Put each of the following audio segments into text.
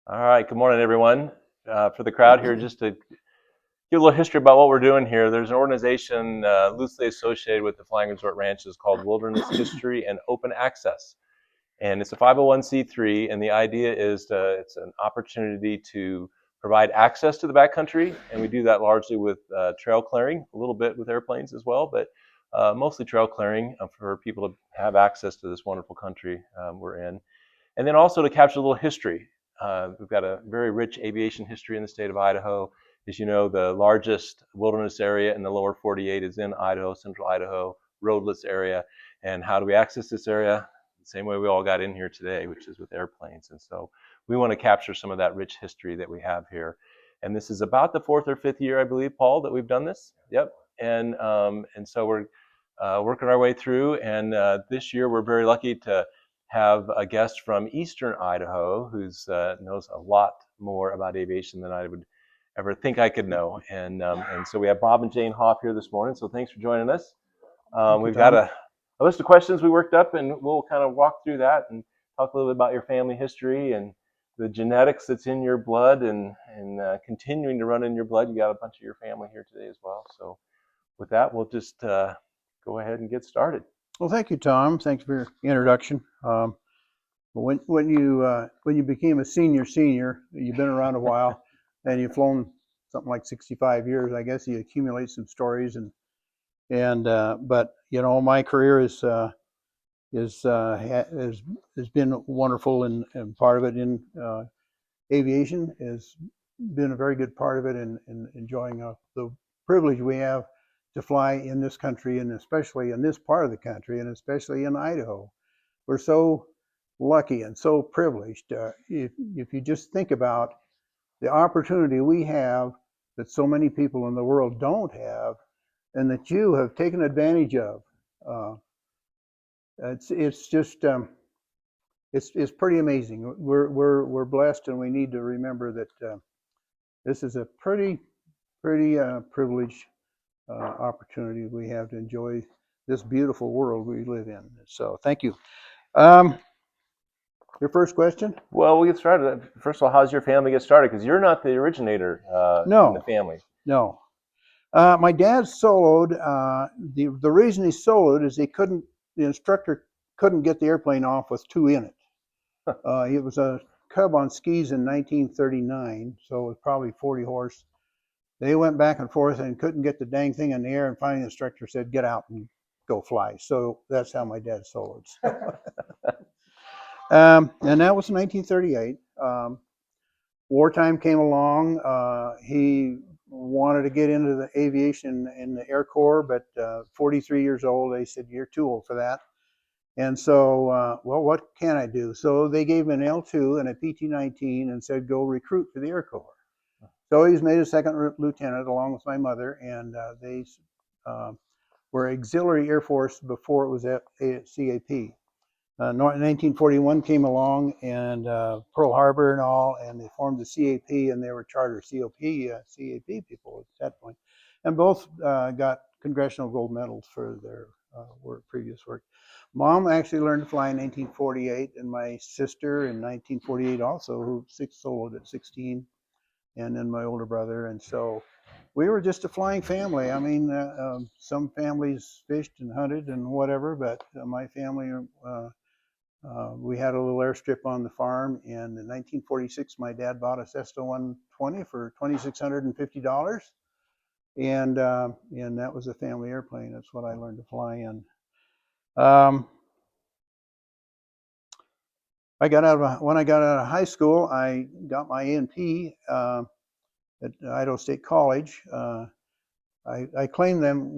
All right, good morning, everyone. For the crowd here, just to give a little history about what we're doing here, there's an organization loosely associated with the Flying Resort Ranches called Wilderness History and Open Access. And it's a 501c3, and the idea is it's an opportunity to provide access to the backcountry, and we do that largely with trail clearing, a little bit with airplanes as well, but mostly trail clearing for people to have access to this wonderful country we're in. And then also to capture a little history. We've got a very rich aviation history in the state of Idaho. As you know, the largest wilderness area in the lower 48 is in Idaho, central Idaho, roadless area. And how do we access this area? The same way we all got in here today, which is with airplanes. And so we want to capture some of that rich history that we have here. And this is about the fourth or fifth year, I believe, Paul, that we've done this. Yep. And so we're working our way through. And this year we're very lucky to have a guest from Eastern Idaho who knows a lot more about aviation than I would ever think I could know. And so we have Bob and Jane Hoff here this morning. So thanks for joining us. We've got a list of questions we worked up, and we'll kind of walk through that and talk a little bit about your family history and the genetics that's in your blood and continuing to run in your blood. You got a bunch of your family here today as well. So with that, we'll just go ahead and get started. Well, thank you, Tom. Thanks for your introduction. When you became a senior, you've been around a while, and you've flown something like 65 years. I guess you accumulate some stories, but you know, my career has been wonderful, and part of it in aviation has been a very good part of it, in enjoying the privilege we have to fly in this country, and especially in this part of the country, and especially in Idaho. We're so lucky and so privileged. If you just think about the opportunity we have that so many people in the world don't have, and that you have taken advantage of, it's just it's pretty amazing. We're blessed, and we need to remember that this is a pretty privileged opportunity we have to enjoy this beautiful world we live in. So thank you. Your first question? Well, we'll get started. First of all, how's your family get started? Because you're not the originator in the family. No. My dad soloed. The reason he soloed is the instructor couldn't get the airplane off with two in it. It was a Cub on skis in 1939, so it was probably 40 horse. They went back and forth and couldn't get the dang thing in the air, and finally the instructor said, "Get out and go fly." So that's how my dad soloed. And that was 1938. Wartime came along. He wanted to get into the aviation in the Air Corps, but 43 years old, they said, "You're too old for that." And so, well, what can I do? So they gave him an L2 and a PT-19 and said, "Go recruit for the Air Corps." So he was made a second lieutenant along with my mother, and they were auxiliary Air Force before it was at CAP. 1941 came along, and Pearl Harbor and all, and they formed the CAP, and they were charter CAP people at that point. And both got Congressional Gold Medals for their previous work. Mom actually learned to fly in 1948, and my sister in 1948 also, who soloed at 16, and then my older brother. And so we were just a flying family. I mean, some families fished and hunted and whatever, but my family, we had a little airstrip on the farm, and in 1946, my dad bought a Cessna 120 for $2,650, and that was a family airplane. That's what I learned to fly in. When I got out of high school, I got my A&P at Idaho State College. I claim them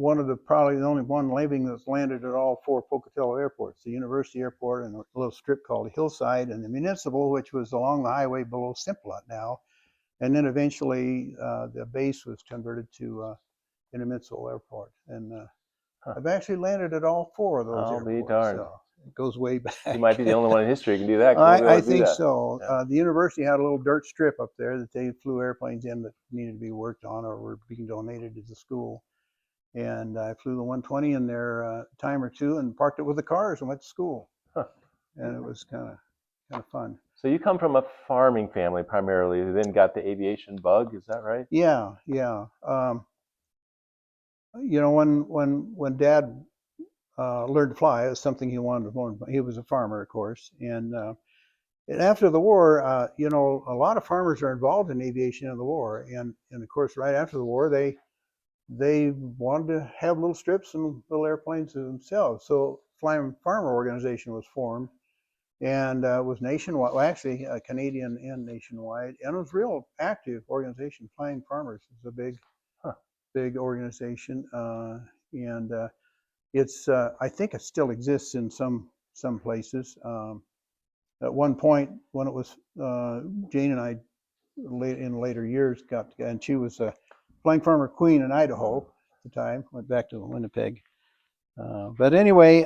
probably the only one living that's landed at all four Pocatello airports: the University Airport, and a little strip called Hillside, and the Municipal, which was along the highway below Simplot now. And then eventually the base was converted to Municipal Airport. And I've actually landed at all four of those airports. Be darned. So it goes way back. You might be the only one in history who can do that. I think so. Yeah. The university had a little dirt strip up there that they flew airplanes in that needed to be worked on or were being donated to the school. And I flew the 120 in there a time or two and parked it with the cars and went to school. And it was kind of fun. So you come from a farming family primarily, who then got the aviation bug. Is that right? Yeah, yeah. You know, when Dad learned to fly, it was something he wanted to learn. He was a farmer, of course, and after the war, you know, a lot of farmers are involved in aviation in the war, and of course, right after the war, they wanted to have little strips and little airplanes themselves. So Flying Farmer Organization was formed, and was nationwide. Well, actually, Canadian and nationwide, and it was a real active organization. Flying Farmers is a Huh. big organization, and it's I think it still exists in some places. At one point, when it was Jane and I in later years got, and she was a Flying Farmer Queen in Idaho at the time. Went back to Winnipeg, but anyway,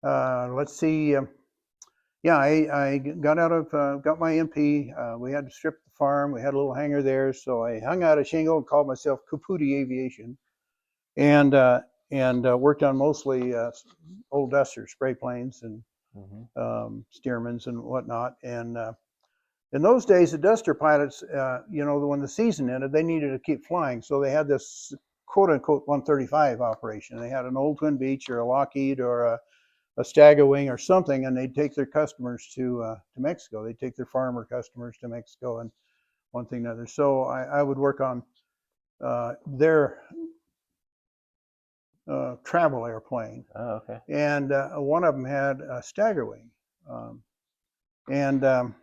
let's see. Yeah, I got out of got my MP. We had to strip the farm. We had a little hangar there, so I hung out a shingle and called myself Caputi Aviation, and worked on mostly old Duster spray planes and Stearmans and whatnot. And in those days, the Duster pilots, you know, when the season ended, they needed to keep flying, so they had this quote unquote 135 operation. They had an old Twin Beach or a Lockheed or a Stagger Wing or something, and they'd take their customers to Mexico. They'd take their farmer customers to Mexico and one thing or another. So I would work on their travel airplane. Oh, okay. And one of them had a Stagger Wing, and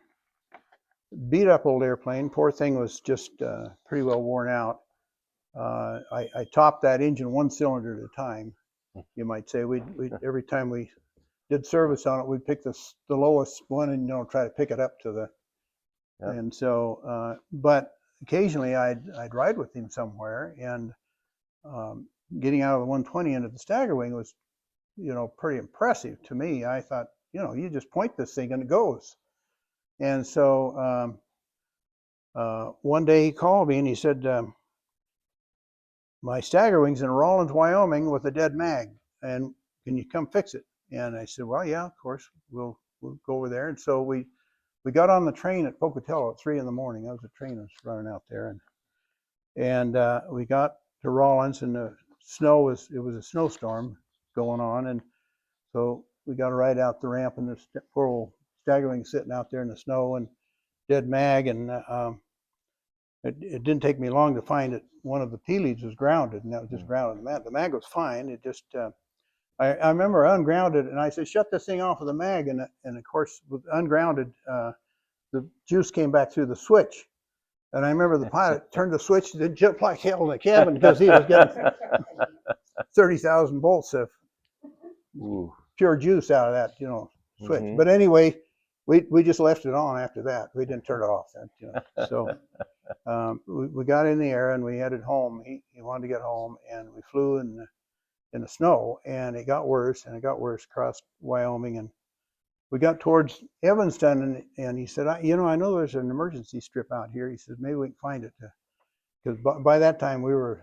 beat up old airplane. Poor thing was just pretty well worn out. I topped that engine one cylinder at a time, you might say. We every time we did service on it, we'd pick the lowest one and, you know, try to pick it up to the. Yep. And so, but occasionally I'd ride with him somewhere, and getting out of the 120 into the Stagger Wing was, you know, pretty impressive to me. I thought, you know, you just point this thing and it goes. And so one day he called me and he said, my Stagger Wing's in Rawlins, Wyoming with a dead mag, and can you come fix it? And I said, well, yeah, of course, we'll go over there. And so we got on the train at Pocatello at 3 in the morning. That was a train that was running out there, and we got to Rawlins, and the snow it was a snowstorm going on, and so we got to ride out the ramp, and this poor old Stagger Wing sitting out there in the snow and dead mag, and it didn't take me long to find that one of the P-leads was grounded, and that was just grounded. The mag was fine. It just I remember ungrounded, and I said, shut this thing off of the mag, and of course with ungrounded, the juice came back through the switch. And I remember the pilot turned the switch, and jumped like hell in the cabin because he was getting 30,000 volts of pure juice out of that, you know, switch. Mm-hmm. But anyway, we just left it on after that. We didn't turn it off then, you know. So we got in the air and we headed home. He wanted to get home, and we flew in the snow, and it got worse across Wyoming, and we got towards Evanston, and he said, you know, I know there's an emergency strip out here. He said, maybe we can find it, because by that time we were,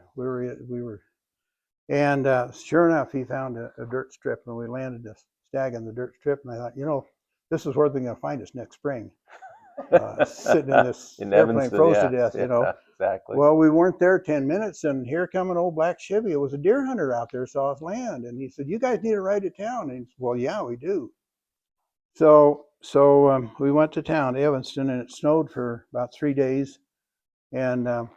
and sure enough, he found a dirt strip, and we landed the Stag on the dirt strip, and I thought, you know, this is where they're going to find us next spring, sitting in this airplane froze to death, you know. Exactly. Well, we weren't there 10 minutes, and here come an old black Chevy. It was a deer hunter out there, saw us land, and he said, you guys need a ride to town. And he said, well, yeah, we do. So we went to town, to Evanston, and it snowed for about 3 days, and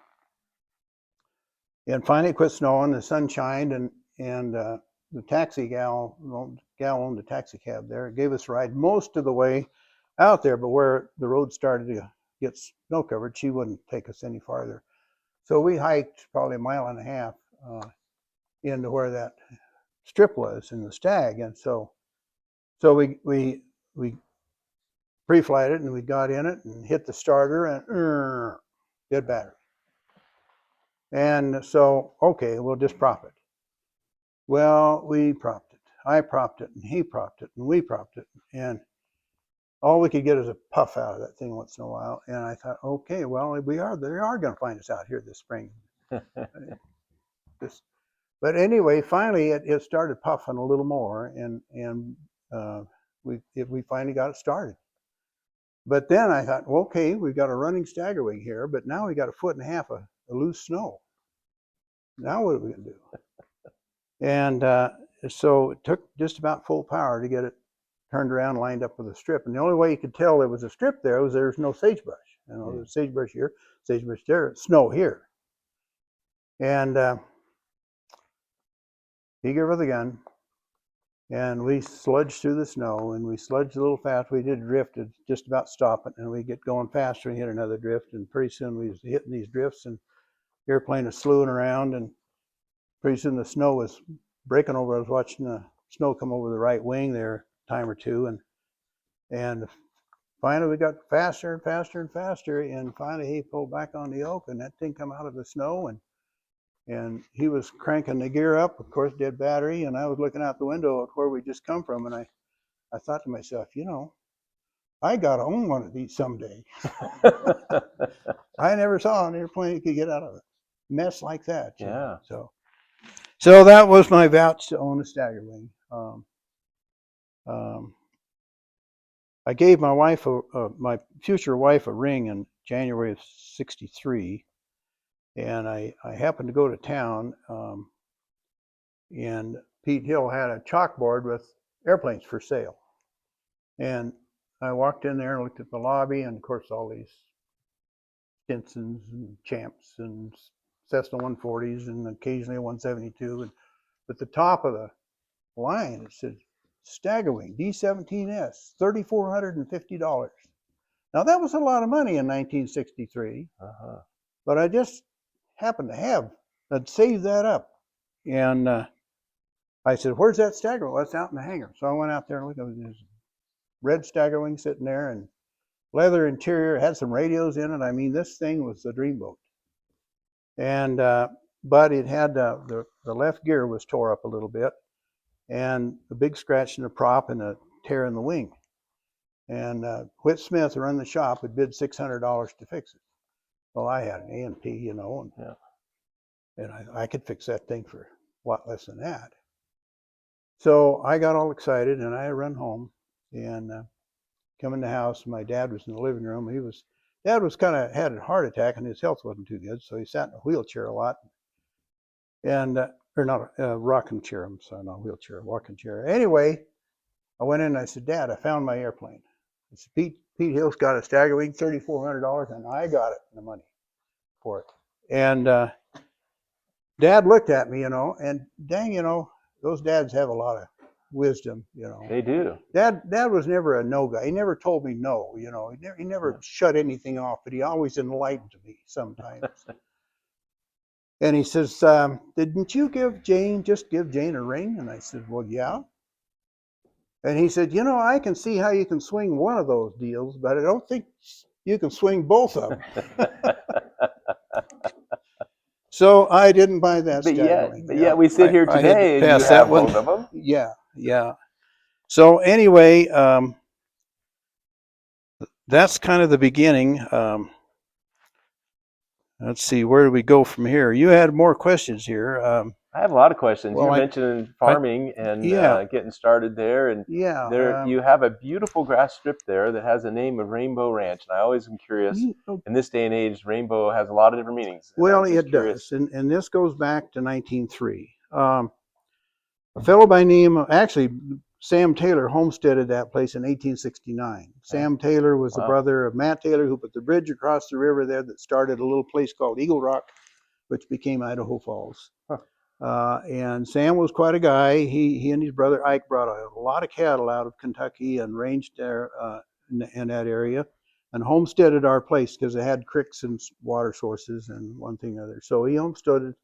finally it quit snowing. The sun shined, and the taxi gal owned the taxi cab there, gave us a ride most of the way out there, but where the road started to get snow covered, she wouldn't take us any farther. So we hiked probably a mile and a half into where that strip was in the Stag, and so we pre-flighted, and we got in it and hit the starter, and dead battery. And so, okay, we'll just prop it. Well, we propped it. I propped it, and he propped it, and we propped it, and all we could get is a puff out of that thing once in a while. And I thought, okay, well, they are going to find us out here this spring. But anyway, finally it started puffing a little more, and we finally got it started. But then I thought, well, okay, we've got a running stagger wing here, but now we got 1.5 foot of loose snow. Now what are we going to do? And so it took just about full power to get it turned around, lined up with a strip. And the only way you could tell there was a strip there was there's no sagebrush. You know, there's sagebrush here, sagebrush there, snow here. And he gave her the gun, and we sludged through the snow, and we sludged a little fast. We did drift, it just about stop it, and we get going faster and hit another drift, and pretty soon we was hitting these drifts, and the airplane was slewing around, and pretty soon the snow was breaking over. I was watching the snow come over the right wing there a time or two, and finally we got faster and faster and faster, and finally he pulled back on the yoke, and that thing come out of the snow, and he was cranking the gear up, of course, dead battery, and I was looking out the window at where we just come from, and I thought to myself, you know, I got to own one of these someday. I never saw an airplane that could get out of a mess like that. Yeah. So that was my vouch to own a stagger wing. I gave my wife, my future wife, a ring in January of '63. And I happened to go to town, and Pete Hill had a chalkboard with airplanes for sale. And I walked in there and looked at the lobby, and of course all these Stinsons and Champs and Cessna 140s and occasionally a 172. And at the top of the line it said Staggerwing D17S, $3,450. Now that was a lot of money in 1963, but I just happened to have, I'd saved that up. And I said, where's that stagger? Well, it's out in the hangar. So I went out there and looked at this red stagger wing sitting there, and leather interior, had some radios in it. I mean, this thing was a dreamboat. And but it had the left gear was tore up a little bit, and a big scratch in the prop and a tear in the wing. And Whit Smith, who run the shop, had bid $600 to fix it. Well, I had an A&P, you know, and I could fix that thing for a lot less than that. So I got all excited, and I run home, and come in the house. My dad was in the living room. Dad was kind of had a heart attack, and his health wasn't too good, so he sat in a wheelchair a lot, and or not a rocking chair. I'm sorry, not a wheelchair, a walking chair. Anyway, I went in and I said, Dad, I found my airplane. I said, Pete Hill's got a stagger wing, $3,400, and I got it, the money for it. And Dad looked at me, you know, and dang, you know, those dads have a lot of wisdom, you know. They do. Dad was never a no guy. He never told me no, you know. He never shut anything off, but he always enlightened me sometimes. And he says, didn't you give Jane a ring? And I said, well, yeah. And he said, you know, I can see how you can swing one of those deals, but I don't think you can swing both of them. So I didn't buy that. But yet we sit here today and you have both of them. Yeah. So anyway, that's kind of the beginning. Let's see, where do we go from here? You had more questions here. I have a lot of questions. Well, you mentioned farming and getting started there, and you have a beautiful grass strip there that has the name of Rainbow Ranch, and I always am curious. In this day and age, rainbow has a lot of different meanings. Well, it does, and this goes back to 1903. A fellow by name, actually, Sam Taylor homesteaded that place in 1869. Sam Taylor was the brother of Matt Taylor, who put the bridge across the river there that started a little place called Eagle Rock, which became Idaho Falls. And Sam was quite a guy. He and his brother Ike brought a lot of cattle out of Kentucky and ranged there in that area, and homesteaded our place because it had creeks and water sources and one thing or other. So he homesteaded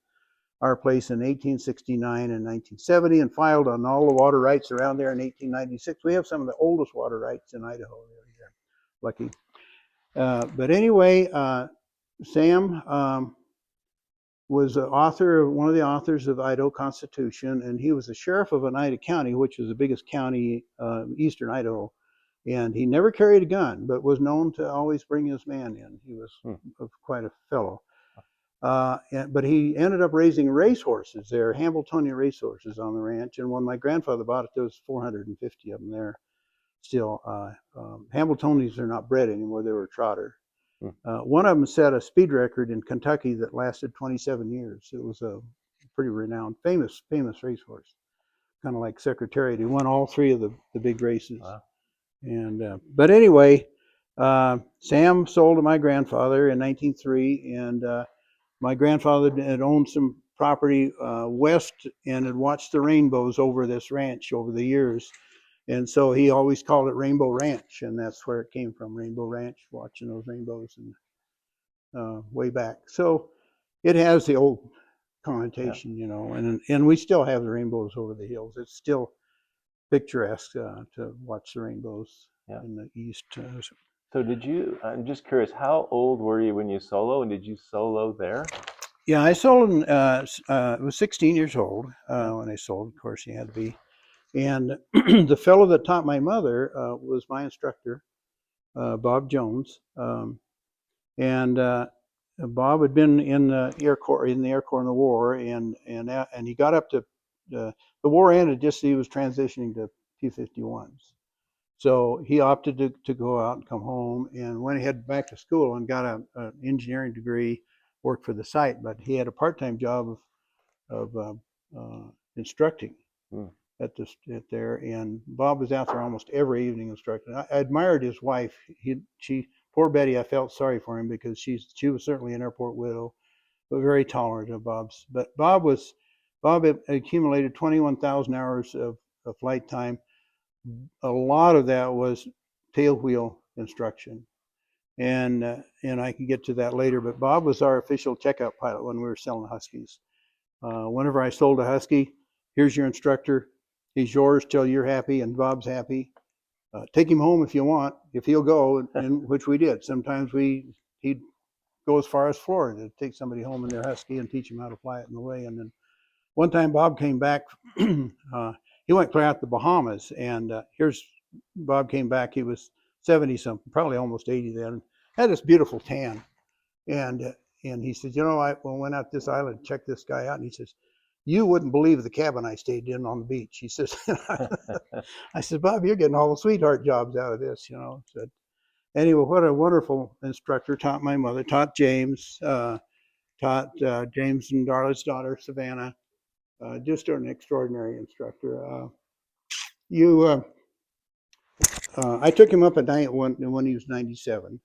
our place in 1869 and 1970 and filed on all the water rights around there in 1896. We have some of the oldest water rights in Idaho. Lucky. But anyway, Sam was one of the authors of Idaho Constitution, and he was the sheriff of Oneida County, which is the biggest county eastern Idaho. And he never carried a gun, but was known to always bring his man in. He was quite a fellow. But he ended up raising racehorses there, Hambletonian racehorses on the ranch. And when my grandfather bought it, there was 450 of them there. still. Hambletonians are not bred anymore. They were a trotter. Hmm. One of them set a speed record in Kentucky that lasted 27 years. It was a pretty renowned, famous racehorse, kind of like Secretariat. He won all three of the big races. Wow. And but anyway, Sam sold to my grandfather in 1903, and my grandfather had owned some property west and had watched the rainbows over this ranch over the years. And so he always called it Rainbow Ranch, and that's where it came from, Rainbow Ranch, watching those rainbows and way back. So it has the old connotation, you know, and we still have the rainbows over the hills. It's still picturesque to watch the rainbows in the east. So did you, I'm just curious, how old were you when you solo, and did you solo there? Yeah, I sold, I was 16 years old when I sold. Of course, you had to be. And the fellow that taught my mother was my instructor, Bob Jones. And Bob had been in the Air Corps in the war, and he got up to the war ended just as he was transitioning to P-51s. So he opted to go out and come home, and went ahead back to school and got an engineering degree, worked for the site, but he had a part-time job of instructing at there, and Bob was out there almost every evening instructing. I admired his wife. She poor Betty, I felt sorry for him because she was certainly an airport widow, but very tolerant of Bob's. But Bob accumulated 21,000 hours of flight time. A lot of that was tail wheel instruction, and I can get to that later. But Bob was our official checkout pilot when we were selling Huskies. Whenever I sold a Husky, here's your instructor. He's yours till you're happy and Bob's happy. Take him home if you want, if he'll go, and which we did. Sometimes he'd go as far as Florida to take somebody home in their Husky and teach them how to fly it in the way. And then one time Bob came back. He went clear out the Bahamas, and Bob came back. He was 70 something, probably almost 80 then. Had this beautiful tan, and he said, you know, I went out this island, checked this guy out, and he says, you wouldn't believe the cabin I stayed in on the beach. He says, I said, Bob, you're getting all the sweetheart jobs out of this, you know. Said, anyway, what a wonderful instructor. Taught my mother, taught James, taught James and Darla's daughter, Savannah. Just an extraordinary instructor. I took him up at night when he was 97.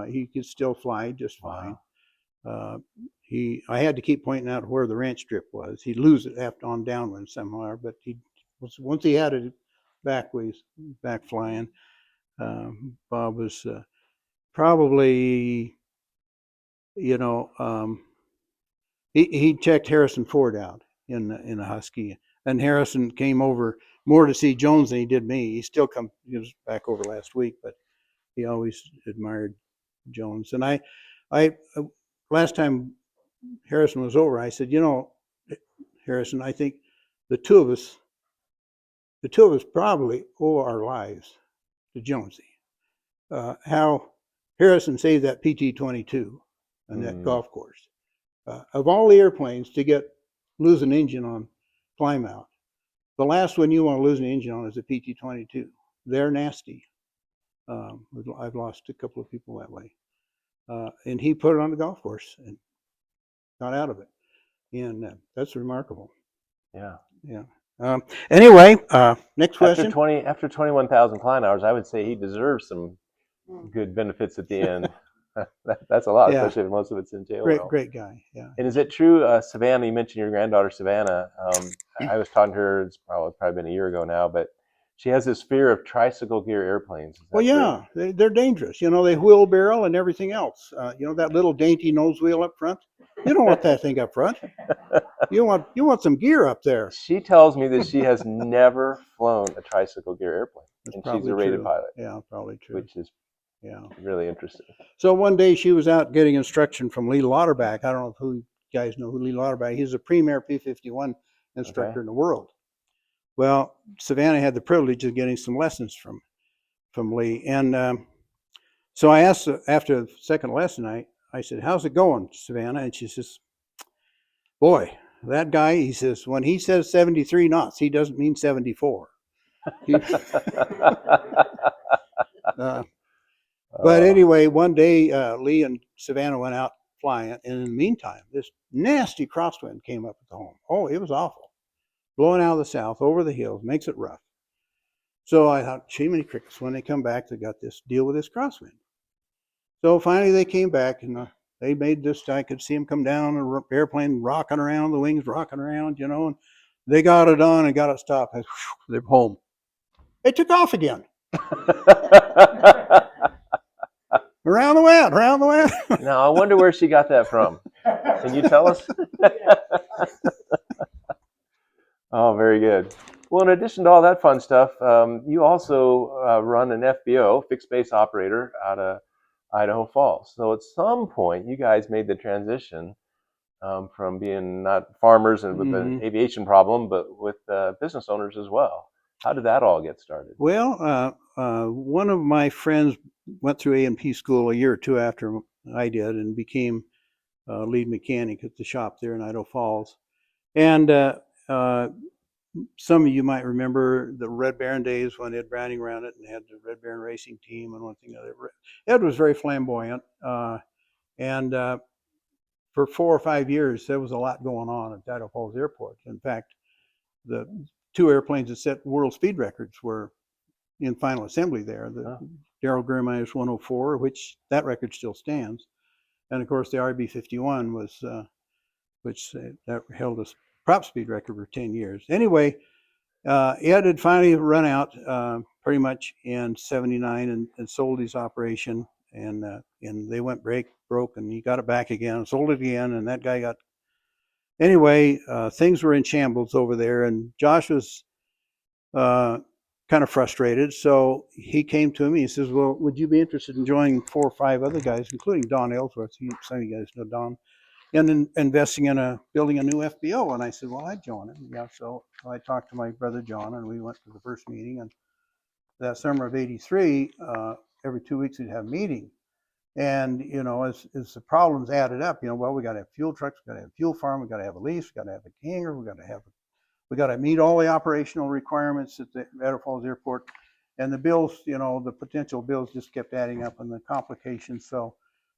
He could still fly just fine. Wow. I had to keep pointing out where the ranch strip was. He'd lose it after on downwind somewhere, but once he had it back flying. Bob was probably, you know, he checked Harrison Ford out in a Husky, and Harrison came over more to see Jones than he did me. He was back over last week, but he always admired Jones. And I last time Harrison was over, I said, you know, Harrison, I think the two of us probably owe our lives to Jonesy. How Harrison saved that PT-22 on that golf course. Of all the airplanes to lose an engine on climb out, the last one you want to lose an engine on is a PT-22. They're nasty. I've lost a couple of people that way. And he put it on the golf course and got out of it. And that's remarkable. Yeah. Yeah. Anyway, next question. After 21,000 flying hours, I would say he deserves some good benefits at the end. That's a lot, especially if most of it's in tail wheel. Great guy. Yeah. And is it true, Savannah? You mentioned your granddaughter Savannah. I was talking to her. It's probably been a year ago now, but she has this fear of tricycle gear airplanes. Well, yeah, they're dangerous. You know, they wheelbarrow and everything else. You know, that little dainty nose wheel up front. You don't want that thing up front. You want some gear up there. She tells me that she has never flown a tricycle gear airplane, and she's a rated pilot. Yeah, probably true. Which is really interesting. So one day she was out getting instruction from Lee Lauterbach. I don't know if you guys know who Lee Lauterbach. He's a premier P-51 instructor in the world. Well, Savannah had the privilege of getting some lessons from Lee, and so I asked her after the second lesson. I said, "How's it going, Savannah?" And she says, "Boy, that guy," he says, "when he says 73 knots, he doesn't mean 74." But anyway, one day Lee and Savannah went out flying, and in the meantime, this nasty crosswind came up at the home. Oh, it was awful, blowing out of the south over the hills, makes it rough. So I thought, Jiminy Crickets, when they come back, they got this deal with this crosswind. So finally they came back, and they made this, I could see them come down, the airplane rocking around, the wings rocking around, and they got it on and got it stopped. And, they're home. They took off again. Around the wind, around the wind. Now, I wonder where she got that from. Can you tell us? Oh, very good. Well, in addition to all that fun stuff, you also run an FBO, fixed base operator, out of Idaho Falls. So at some point, you guys made the transition from being not farmers and with an aviation problem, but with business owners as well. How did that all get started? Well, one of my friends went through A&P school a year or two after I did and became lead mechanic at the shop there in Idaho Falls. And some of you might remember the Red Baron days when Ed Browning ran it and had the Red Baron racing team and one thing or other. Ed was very flamboyant. And for 4 or 5 years, there was a lot going on at Idaho Falls Airport. In fact, the 2 airplanes that set world speed records were in final assembly there. The Darrell Gurmeyer's 104, which that record still stands. And of course, the RB51 was, which that held a prop speed record for 10 years. Anyway, Ed had finally run out pretty much in '79 and sold his operation. And they went broke, and he got it back again and sold it again. And that guy got, anyway, things were in shambles over there. And Josh was kind of frustrated. So he came to me. He says, well, would you be interested in joining 4 or 5 other guys, including Don Ellsworth? Some of you guys know Don. And investing in building a new FBO. And I said, well, I'd join him. Yeah, so I talked to my brother John, and we went to the first meeting. And that summer of '83, every 2 weeks we'd have a meeting. And, as the problems added up, well, we got to have fuel trucks, we got to have a fuel farm, we got to have a lease, we got to have a hangar, we got to meet all the operational requirements at the Aero Falls Airport. And the bills, the potential bills just kept adding up and the complications. So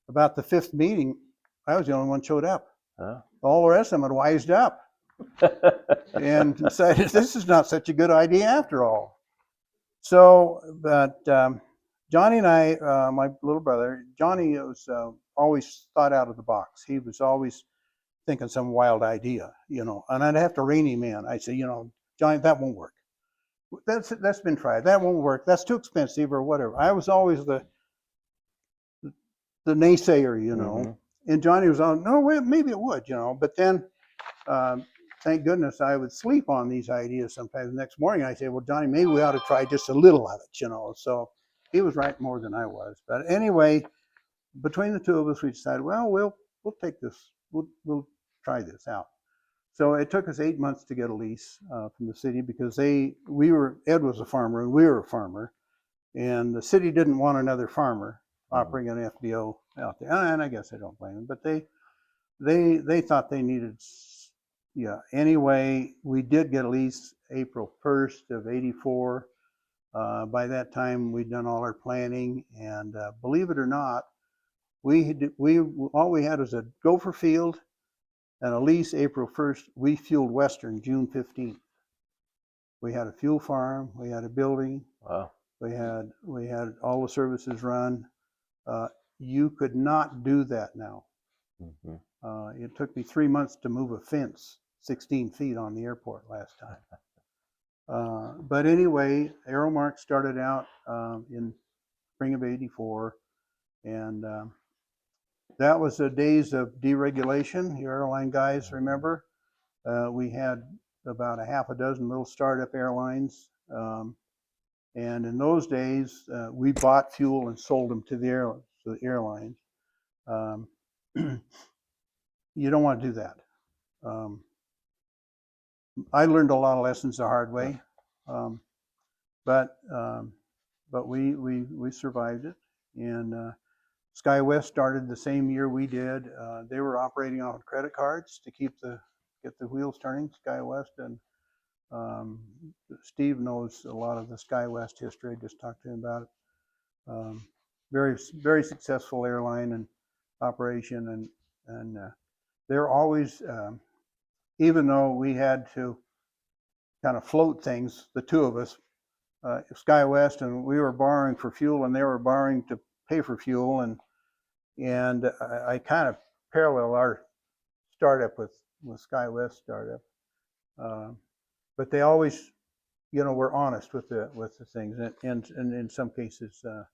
about the 5th meeting, I was the only one showed up. All the rest of them had wised up and decided this is not such a good idea after all. So, but Johnny and I, my little brother, Johnny was always thought out of the box. He was always thinking some wild idea, and I'd have to rein him in. I'd say, Johnny, that won't work. That's been tried. That won't work. That's too expensive or whatever. I was always the naysayer, And Johnny was on, no, well, maybe it would, But then, thank goodness, I would sleep on these ideas sometimes. The next morning, I say, well, Johnny, maybe we ought to try just a little of it, So he was right more than I was. But anyway, between the two of us, we decided, well, we'll take this. We'll try this out. So it took us 8 months to get a lease from the city because Ed was a farmer and we were a farmer, and the city didn't want another farmer operating an FBO out there. And I guess I don't blame them, but they thought they needed, yeah. Anyway, we did get a lease April 1st of '84. By that time, we'd done all our planning, and believe it or not, all we had was a gopher field and a lease April 1st. We fueled Western June 15th. We had a fuel farm, we had a building. Wow. We had all the services run. You could not do that now. It took me 3 months to move a fence 16 feet on the airport last time. But anyway, Aero Mark started out in spring of '84, and that was the days of deregulation. You airline guys remember? We had about a half a dozen little startup airlines. And in those days, we bought fuel and sold them to the airlines. You don't want to do that. I learned a lot of lessons the hard way, but we survived it. And SkyWest started the same year we did. They were operating on credit cards to get the wheels turning. SkyWest, and Steve knows a lot of the SkyWest history. I just talked to him about it. Very, very successful airline and operation, and they're always, even though we had to kind of float things, the two of us, SkyWest, and we were borrowing for fuel, and they were borrowing to pay for fuel, and I kind of parallel our startup with SkyWest startup, but they always, were honest with the things, and in some cases, a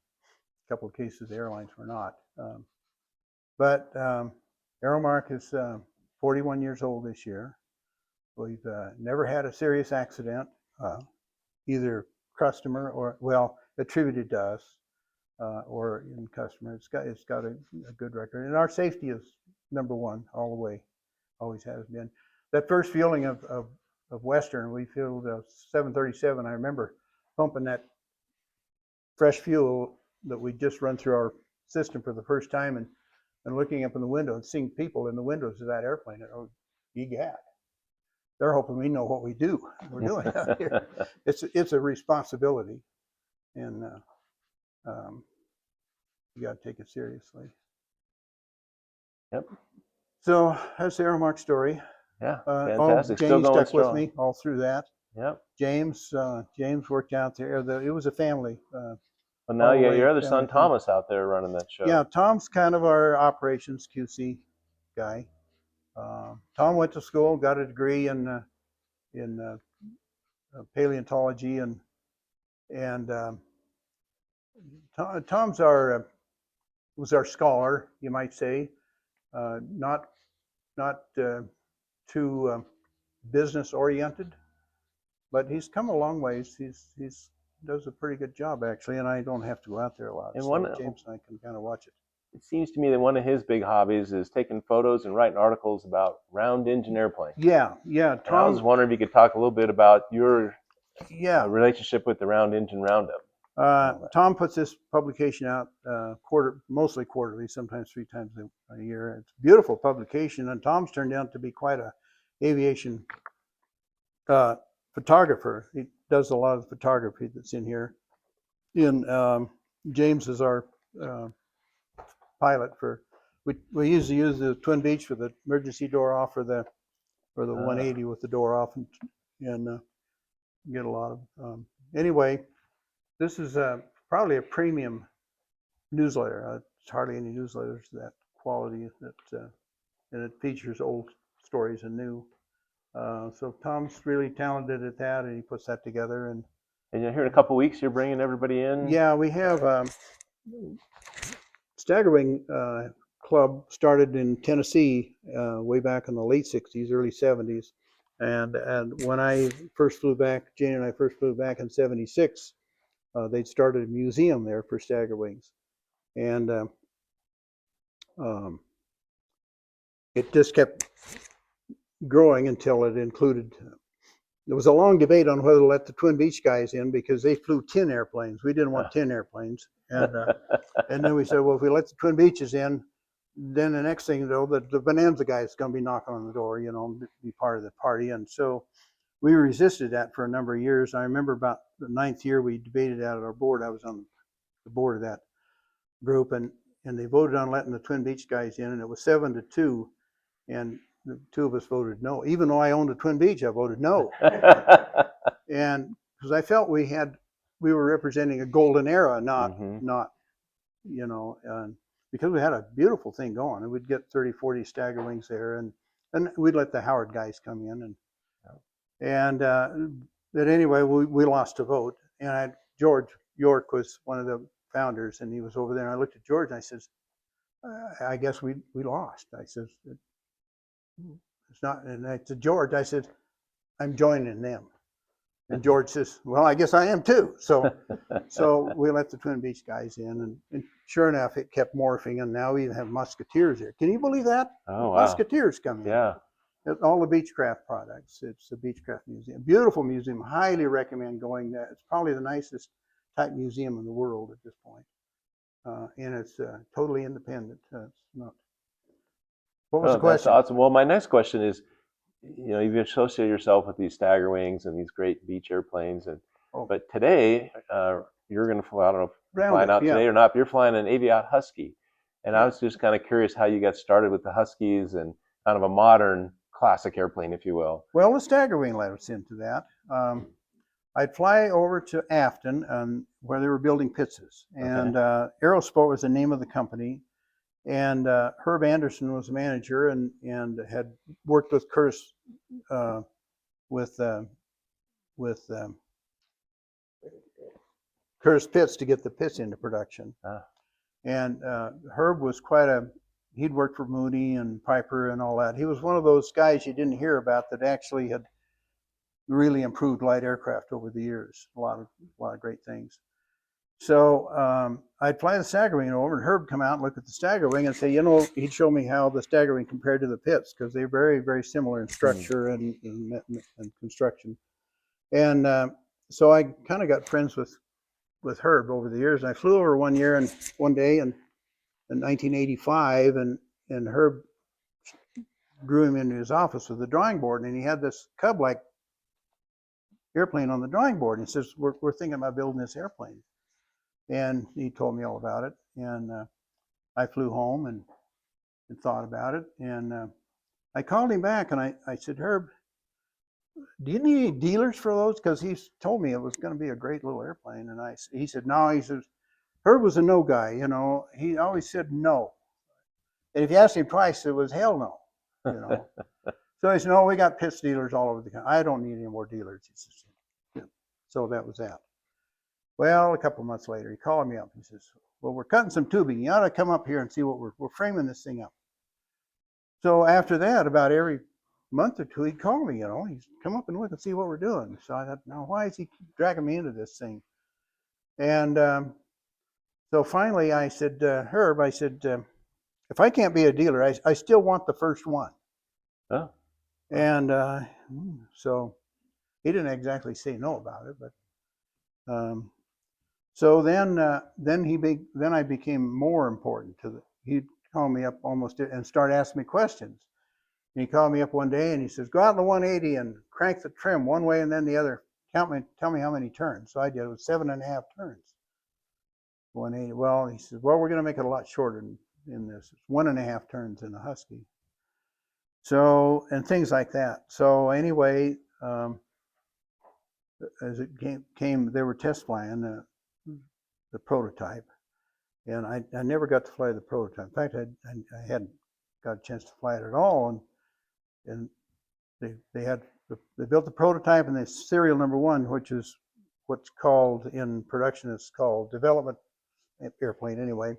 couple of cases, the airlines were not. But Aero Mark is 41 years old this year. We've never had a serious accident, either customer or, well, attributed to us, or in customer. It's got a good record, and our safety is number one all the way, always has been. That first fueling of Western, we fueled a 737. I remember pumping that fresh fuel that we just run through our system for the first time, and looking up in the window and seeing people in the windows of that airplane. And, oh, egad, they're hoping we know what we're doing out here. It's a responsibility, and you got to take it seriously. Yep. So that's the Aero Mark story. Yeah, fantastic. James stuck with me all through that. Yep. James worked out there. It was a family. Well, now you got your other son, Thomas, out there running that show. Yeah, Tom's kind of our operations QC guy. Tom went to school, got a degree in paleontology, and Tom's was our scholar, you might say. Not too business oriented, but he's come a long ways. He's does a pretty good job, actually, and I don't have to go out there a lot. And so James and I can kind of watch it. It seems to me that one of his big hobbies is taking photos and writing articles about round engine airplanes. Yeah. Tom, I was wondering if you could talk a little bit about your relationship with the round engine roundup. Tom puts this publication out mostly quarterly, sometimes 3 times a year. It's a beautiful publication, and Tom's turned out to be quite a aviation photographer. He does a lot of the photography that's in here. And James is our pilot for. We usually use the Twin Beach for the emergency door off, or the 180 with the door off, and get a lot of. Anyway, this is probably a premium newsletter. There's hardly any newsletters of that quality, and it features old stories and new. So Tom's really talented at that, and he puts that together. And here in a couple of weeks, you're bringing everybody in? Yeah, we have Staggerwing Club started in Tennessee way back in the late 60s, early 70s. And when I first flew back, Jane and I first flew back in 76, they'd started a museum there for Staggerwings. And it just kept growing until it included. There was a long debate on whether to let the Twin Beach guys in, because they flew tin airplanes. We didn't want tin airplanes, and then we said, well, if we let the Twin Beaches in, then the next thing, though, the Bonanza guys going to be knocking on the door, be part of the party. And so we resisted that for a number of years. I remember about the 9th year we debated out at our board. I was on the board of that group, and they voted on letting the Twin Beach guys in, and it was 7-2, and the 2 of us voted no. Even though I owned a Twin Beach, I voted no. And because I felt we were representing a golden era, not because we had a beautiful thing going, and we'd get 30-40 Staggerwings there, and we'd let the Howard guys come in, but anyway, we lost a vote, and George York was one of the founders, and he was over there, and I looked at George and I says, I guess we lost. I says, it's not. And I said, George, I said, I'm joining them. And George says, well, I guess I am too. So we let the Twin Beach guys in, and sure enough, it kept morphing, and now we even have Musketeers here. Can you believe that? Oh, wow. Musketeers coming in. Yeah. All the Beechcraft products. It's a Beechcraft museum. Beautiful museum. Highly recommend going there. It's probably the nicest type museum in the world at this point. And it's totally independent. It's not. What was the question? That's awesome. Well, my next question is, you've associated yourself with these Staggerwings and these great beach airplanes, but today you're going to fly. I don't know if flying out yeah. today or not. But you're flying an Aviat Husky, and I Yeah. was just kind of curious how you got started with the Huskies and kind of a modern classic airplane, if you will. Well, the stagger wing led us into that. I'd fly over to Afton, where they were building Pizzas, and Aerosport was the name of the company. And Herb Anderson was the manager, and had worked with Curtis with Curtis Pitts to get the Pitts into production. And Herb was he'd worked for Mooney and Piper and all that. He was one of those guys you didn't hear about that actually had really improved light aircraft over the years. A lot of great things. So I'd fly the stagger wing over, and Herb come out and look at the stagger wing and say, he'd show me how the stagger wing compared to the Pitts, because they're very, very similar in structure and construction. And so I kind of got friends with Herb over the years. And I flew over one day in 1985, and Herb drew him into his office with a drawing board, and he had this Cub-like airplane on the drawing board. And he says, we're thinking about building this airplane. And he told me all about it. And I flew home and thought about it. And I called him back, and I said, Herb, do you need any dealers for those? Because he told me it was going to be a great little airplane. And he said, no. He says, Herb was a no guy. He always said no. And if you asked him twice, it was hell no. So he said, no, we got Pitts dealers all over the country. I don't need any more dealers. He says, yeah. So that was that. Well, a couple of months later, he called me up. He says, well, we're cutting some tubing. You ought to come up here and see what we're framing this thing up. So after that, about every month or two, he'd call me, he'd come up and look and see what we're doing. So I thought, now, why is he dragging me into this thing? And so finally I said, Herb, if I can't be a dealer, I still want the first one. Oh. And so he didn't exactly say no about it, but so then I became more important to he'd call me up almost and start asking me questions. And he called me up one day and he says, go out in the 180 and crank the trim one way and then the other. Tell me how many turns. So I did. It was 7.5 turns. 180. Well, he says, well, we're going to make it a lot shorter in this. It's 1.5 turns in the Husky. So, and things like that. So anyway, as it came, they were test flying the prototype, and I never got to fly the prototype. In fact, I hadn't got a chance to fly it at all. And they built the prototype and the serial number 1, which is what's called in production, it's called development airplane anyway.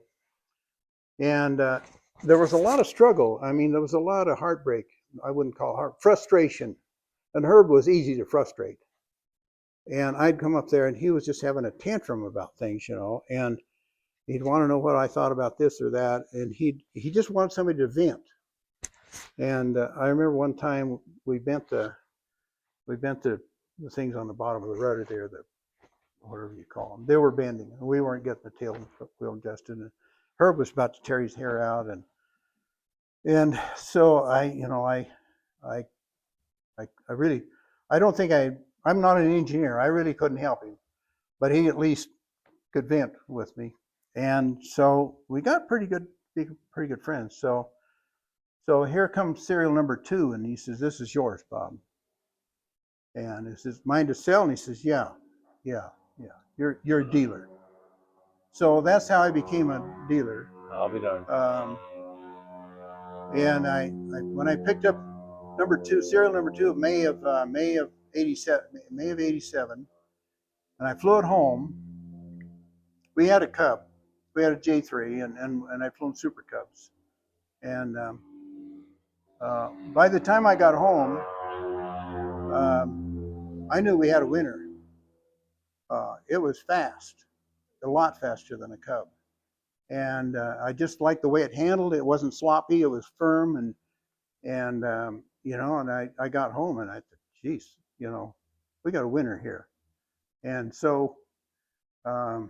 And there was a lot of struggle. I mean, there was a lot of heartbreak. I wouldn't call frustration. And Herb was easy to frustrate. And I'd come up there and he was just having a tantrum about things, and he'd want to know what I thought about this or that. And he just wanted somebody to vent. And I remember one time we bent the things on the bottom of the rudder there, whatever you call them. They were bending, and we weren't getting the tail wheel adjusted. And Herb was about to tear his hair out, and so I'm not an engineer. I really couldn't help him, but he at least could vent with me, and so we got pretty good friends. So here comes serial number 2, and he says, "This is yours, Bob." And he says, "Mine to sell?" And he says, "Yeah. You're a dealer." So that's how I became a dealer. I'll be darned. And I when I picked up serial number 2 of May of 87, and I flew it home. We had a Cub, we had a J3, and I'd flown Super Cubs. And by the time I got home, I knew we had a winner. It was fast, a lot faster than a Cub. And I just liked the way it handled. It wasn't sloppy. It was firm, and I got home and I thought, geez, we got a winner here. And so a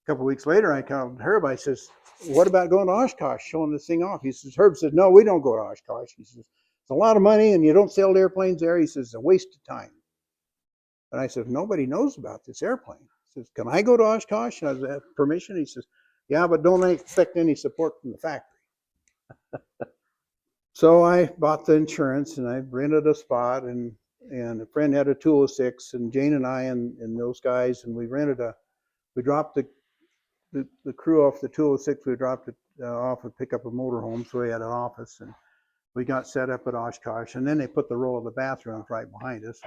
couple of weeks later, I called Herb. I says, what about going to Oshkosh, showing this thing off? He says, Herb says, no, we don't go to Oshkosh. He says, it's a lot of money and you don't sell airplanes there. He says, it's a waste of time. And I said, nobody knows about this airplane. says, "Can I go to Oshkosh?" And I was, "Have permission?" He says, "Yeah, but don't expect any support from the factory." So I bought the insurance and I rented a spot, and a friend had a 206, and Jane and I and those guys, and we dropped the crew off the 206. We dropped it off and pick up a motorhome, so we had an office, and we got set up at Oshkosh, and then they put the row of the bathrooms right behind us.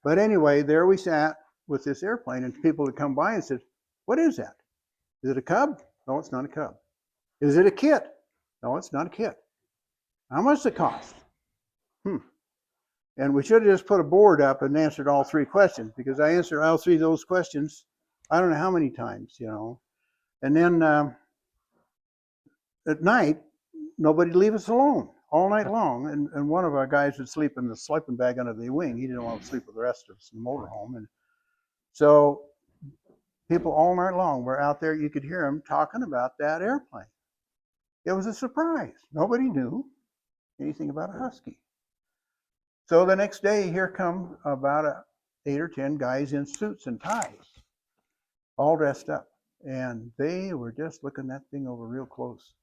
But anyway, there we sat with this airplane, and people would come by and said, "What is that? Is it a Cub?" "No, it's not a Cub." "Is it a kit?" "No, it's not a kit." "How much does it cost?" And we should have just put a board up and answered all three questions, because I answered all three of those questions, I don't know how many times, And then at night, nobody'd leave us alone all night long. And one of our guys would sleep in the sleeping bag under the wing. He didn't want to sleep with the rest of us in the motorhome. And so people all night long were out there. You could hear them talking about that airplane. It was a surprise. Nobody knew anything about a Husky. So the next day, here come about 8 or 10 guys in suits and ties, all dressed up. And they were just looking that thing over real close.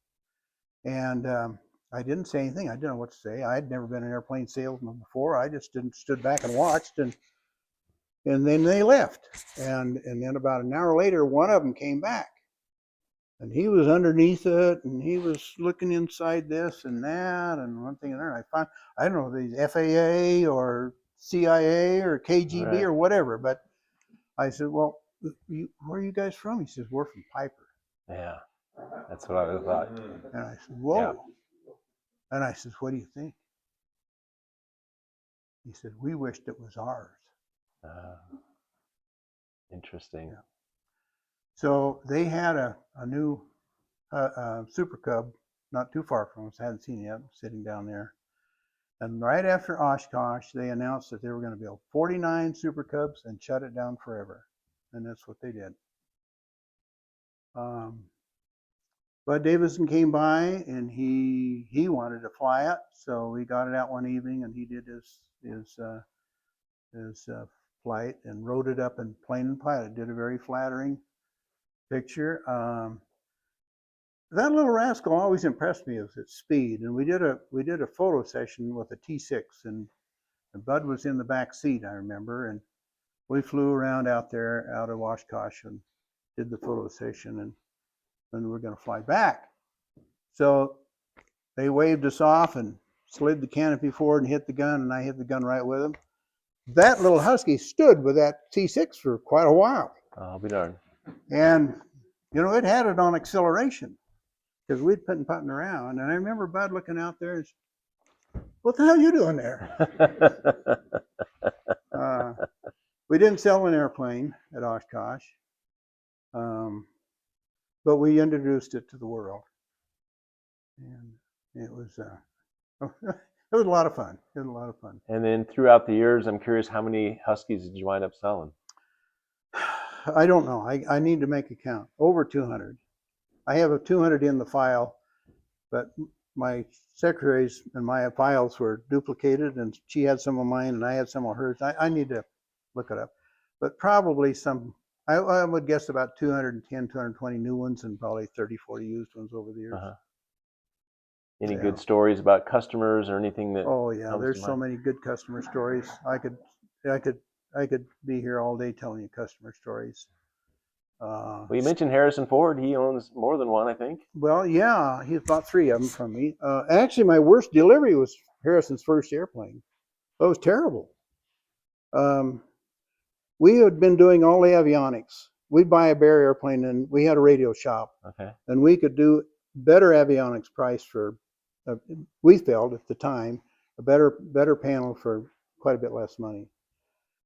And I didn't say anything. I didn't know what to say. I'd never been an airplane salesman before. I just stood back and watched, and then they left. And then about an hour later, one of them came back, and he was underneath it, and he was looking inside this and that, and one thing and another. I don't know if he's FAA or CIA or KGB Right. or whatever, but I said, "Well, where are you guys from?" He says, "We're from Piper." Yeah, that's what I would have thought. And I said, "Whoa." Yeah. And I said, "What do you think?" He said, "We wished it was ours." Interesting. Yeah. So they had a new Super Cub not too far from us. I hadn't seen it yet, sitting down there. And right after Oshkosh, they announced that they were going to build 49 Super Cubs and shut it down forever. And that's what they did. Bud Davidson came by, and he wanted to fly it, so we got it out one evening, and he did his flight and wrote it up in Plane and Pilot. Did a very flattering picture. That little rascal always impressed me with its speed, and we did a photo session with a T6, and Bud was in the back seat, I remember, and we flew around out there out of Oshkosh and did the photo session, and then we were going to fly back. So they waved us off and slid the canopy forward and hit the gun, and I hit the gun right with him. That little Husky stood with that T6 for quite a while. I'll be darned. And, it had it on acceleration, because we'd been putting around. And I remember Bud looking out there and said, "What the hell are you doing there?" We didn't sell an airplane at Oshkosh, but we introduced it to the world. And it was it was a lot of fun. It was a lot of fun. And then throughout the years, I'm curious, how many Huskies did you wind up selling? I don't know. I need to make a count. Over 200. I have a 200 in the file, but my secretary's and my files were duplicated, and she had some of mine and I had some of hers. I need to look it up. But probably I would guess about 210, 220 new ones, and probably 30, 40 used ones over the years. Uh-huh. Any good stories about customers or anything that? Oh yeah, there's so many good customer stories. I could be here all day telling you customer stories. Well, you mentioned Harrison Ford. He owns more than one, I think. Well, yeah, he's bought 3 of them from me. Actually, my worst delivery was Harrison's first airplane. It was terrible. We had been doing all the avionics. We'd buy a Bear airplane, and we had a radio shop. Okay. And we could do better avionics price for, we felt at the time, a better panel for quite a bit less money.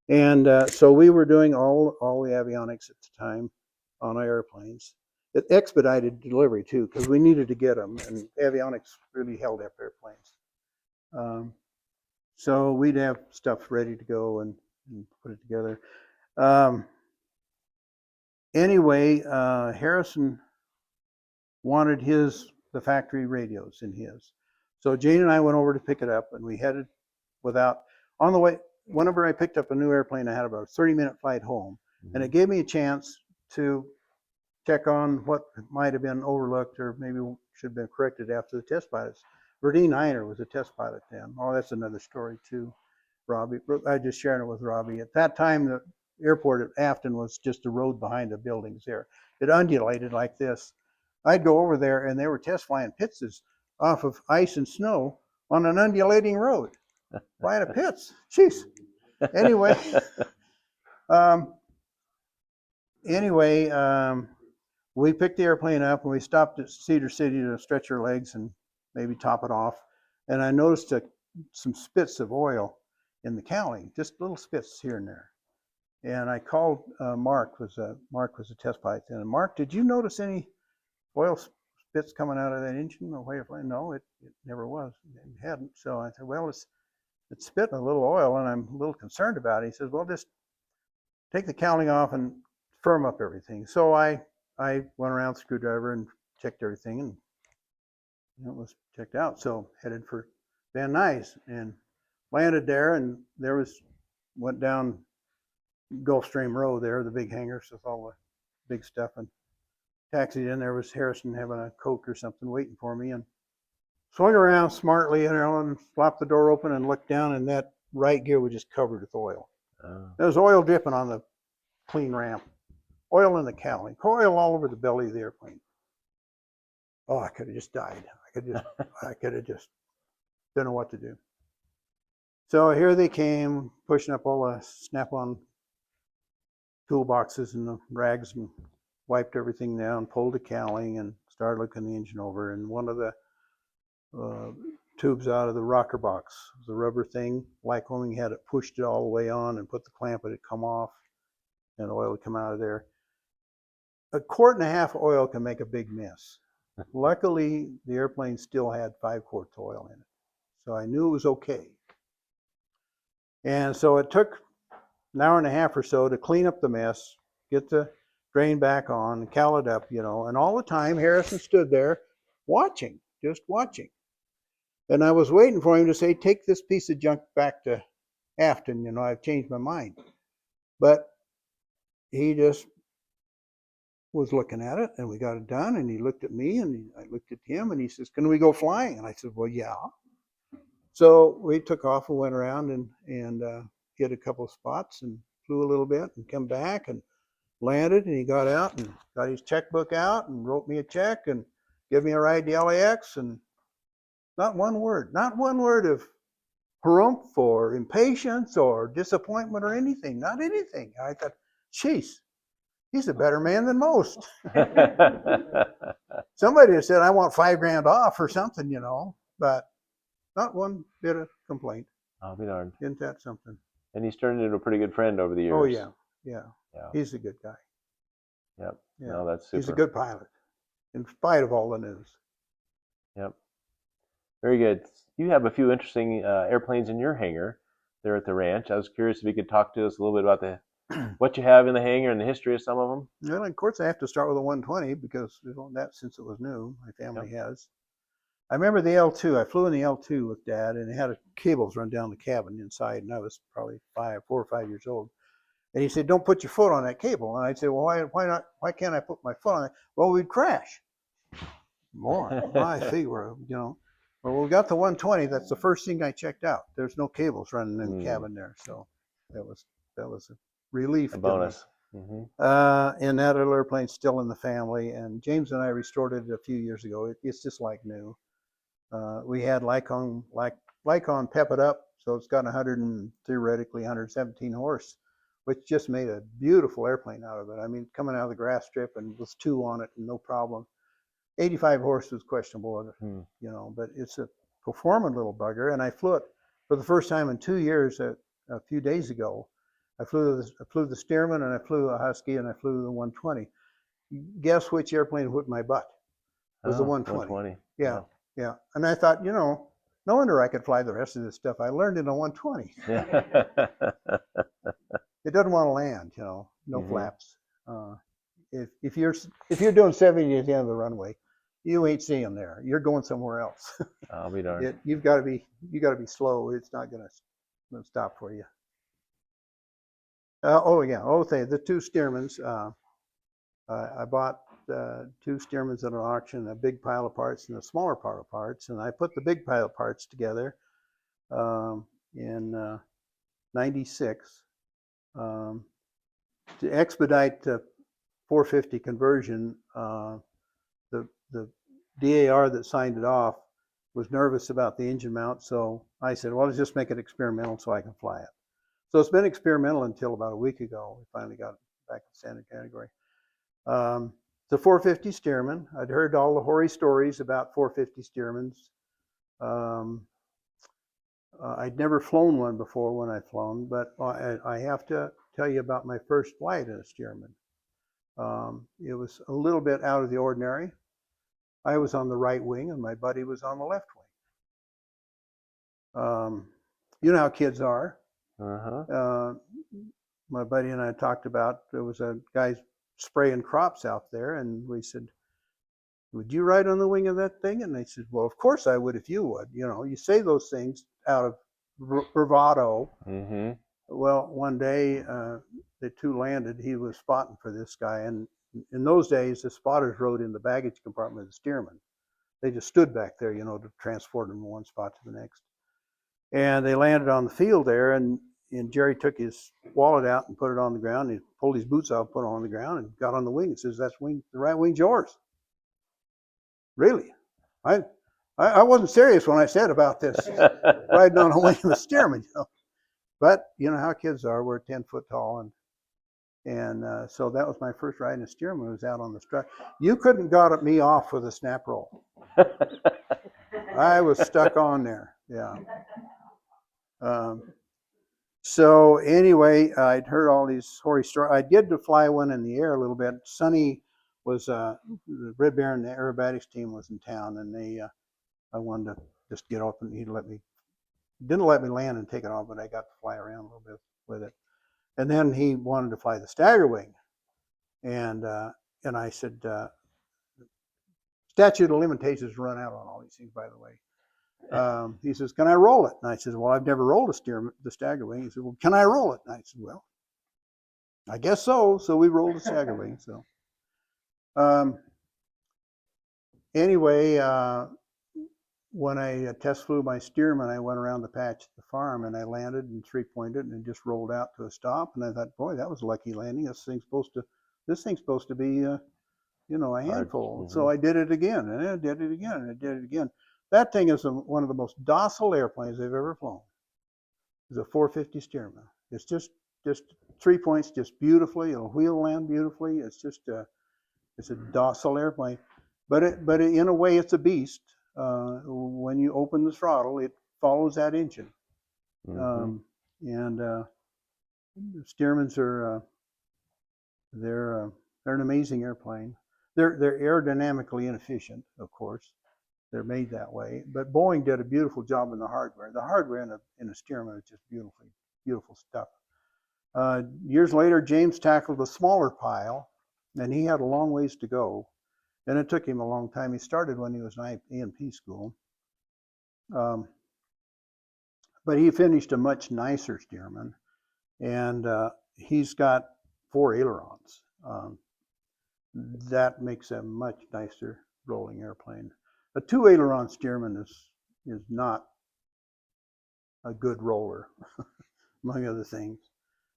And so we were doing all the avionics at the time on our airplanes. It expedited delivery too, because we needed to get them, and avionics really held up airplanes. So we'd have stuff ready to go and put it together. Anyway, Harrison wanted the factory radios in his. So Jane and I went over to pick it up, and we headed on the way. Whenever I picked up a new airplane, I had about a 30-minute flight home. And it gave me a chance to check on what might have been overlooked or maybe should have been corrected after the test pilots. Verdine Einer was a test pilot then. Oh, that's another story too, Robbie. I just sharing it with Robbie. At that time, the airport at Afton was just a road behind the buildings there. It undulated like this. I'd go over there and they were test flying pitches off of ice and snow on an undulating road. Flying a pits. Jeez. Anyway, um, anyway, we picked the airplane up and we stopped at Cedar City to stretch our legs and maybe top it off. And I noticed some spits of oil in the cowling, just little spits here and there. And I called Mark was a test pilot then. And Mark, did you notice any oil spits coming out of that engine or airplane? No, it never was. It hadn't. So I said, well, it's spitting a little oil and I'm a little concerned about it. He says, well, just take the cowling off and firm up everything. So I went around with a screwdriver and checked everything, and it was checked out. So headed for Van Nuys and landed there, and went down Gulfstream Road there, the big hangars with all the big stuff, and taxied in. There was Harrison having a Coke or something waiting for me, and swung around smartly, and flopped the door open and looked down, and that right gear was just covered with oil. There was oil dripping on the clean ramp. Oil in the cowling, oil all over the belly of the airplane. Oh, I could have just died. I could have just didn't know what to do. So here they came, pushing up all the snap-on toolboxes and the rags and wiped everything down, pulled the cowling and started looking the engine over. And one of the tubes out of the rocker box, the rubber thing, Lycoming had it pushed it all the way on and put the clamp, it had come off and oil would come out of there. A quart and a half of oil can make a big mess. Luckily, the airplane still had 5 quarts of oil in it. So I knew it was okay. And so it took an hour and a half or so to clean up the mess, get the drain back on, cowl it up, and all the time Harrison stood there watching, just watching. And I was waiting for him to say, take this piece of junk back to Afton, I've changed my mind. But he just was looking at it, and we got it done, and he looked at me, and I looked at him, and he says, can we go flying? And I said, well, yeah. So we took off and went around and hit a couple of spots and flew a little bit and come back and landed, and he got out and got his checkbook out and wrote me a check and gave me a ride to LAX, and not one word of harumph or impatience or disappointment or anything, not anything. I thought, jeez, he's a better man than most. Somebody had said, I want $5,000 off or something, but not one bit of complaint. I'll be darned. Isn't that something? And he's turned into a pretty good friend over the years. Oh, yeah. He's a good guy. Yep. Yeah. No, that's super. He's a good pilot, in spite of all the news. Yep. Very good. You have a few interesting airplanes in your hangar there at the ranch. I was curious if you could talk to us a little bit about what you have in the hangar and the history of some of them. Well, of course, I have to start with a 120 because that since it was new, my family has. I remember the L2. I flew in the L2 with Dad, and it had cables run down the cabin inside, and I was probably 4 or 5 years old. And he said, "Don't put your foot on that cable." And I'd say, "Well, why not? Why can't I put my foot on it?" "Well, we'd crash." More, I figure, Well, we got the 120. That's the first thing I checked out. There's no cables running in the cabin there, so that was a relief. A bonus. Mm-hmm. And that little airplane's still in the family. And James and I restored it a few years ago. It's just like new. We had Lycon pep it up, so it's got theoretically 117 horse, which just made a beautiful airplane out of it. I mean, coming out of the grass strip and with 2 on it, and no problem. 85 horse was questionable, but it's a performing little bugger. And I flew it for the first time in 2 years a few days ago. I flew the Stearman, and I flew a Husky, and I flew the 120. Guess which airplane whipped my butt? It was the 120. Yeah. And I thought, no wonder I could fly the rest of this stuff. I learned in a 120. It doesn't want to land, no flaps. If you're doing 70 at the end of the runway, you ain't seeing there. You're going somewhere else. I'll be darned. You got to be slow. It's not going to stop for you. Oh yeah. Oh, the two Stearmans. I bought two Stearmans at an auction, a big pile of parts and a smaller pile of parts, and I put the big pile of parts together in '96 to expedite the 450 conversion. The DAR that signed it off was nervous about the engine mount, so I said, well, let's just make it experimental so I can fly it. So it's been experimental until about a week ago. We finally got it back in standard category. The 450 Stearman. I'd heard all the hoary stories about 450 Stearmans. I'd never flown one before when I'd flown, but I have to tell you about my first flight in a Stearman. It was a little bit out of the ordinary. I was on the right wing and my buddy was on the left wing. You know how kids are. Uh-huh. My buddy and I talked about, there was a guy spraying crops out there, and we said, would you ride on the wing of that thing? And they said, well, of course I would if you would. You know, you say those things out of bravado. Mm-hmm. Well, one day the two landed. He was spotting for this guy, and in those days the spotters rode in the baggage compartment of the Stearman. They just stood back there, you know, to transport them from one spot to the next. And they landed on the field there, and Jerry took his wallet out and put it on the ground. And he pulled his boots off, put it on the ground, and got on the wing and says, "That's wing, the right wing's yours." Really? I wasn't serious when I said about this riding on a wing of a Stearman, you know. But you know how kids are. We're 10 foot tall, and so that was my first ride in a Stearman. I was out on the strut. You couldn't got me off with a snap roll. I was stuck on there. Yeah. So anyway, I'd heard all these hoary stories. I did to fly one in the air a little bit. Sonny was the Red Baron, the aerobatics team was in town, and I wanted to just get off, and didn't let me land and take it off, but I got to fly around a little bit with it. And then he wanted to fly the stagger wing, and I said, statute of limitations run out on all these things, by the way. He says, can I roll it? And I said, well, I've never rolled the stagger wing. He said, well, can I roll it? And I said, well, I guess so. So we rolled the stagger wing. So anyway, when I test flew my Stearman, I went around the patch at the farm, and I landed and three-pointed and just rolled out to a stop. And I thought, boy, that was a lucky landing. This thing's supposed to be you know, a handful. Mm-hmm. So I did it again, and I did it again, and I did it again. That thing is one of the most docile airplanes I've ever flown. It's a 450 Stearman. It's just 3 points, just beautifully. It'll wheel land beautifully. It's a docile airplane, but in a way it's a beast. When you open the throttle, it follows that engine. Mm-hmm. And Stearmans are they're an amazing airplane. They're aerodynamically inefficient, of course. They're made that way. But Boeing did a beautiful job in the hardware. The hardware in a Stearman is just beautiful stuff. Years later, James tackled a smaller pile, and he had a long ways to go. And it took him a long time. He started when he was in A&P school. But he finished a much nicer Stearman, and he's got 4 ailerons. That makes a much nicer rolling airplane. A 2 aileron Stearman is not a good roller, among other things.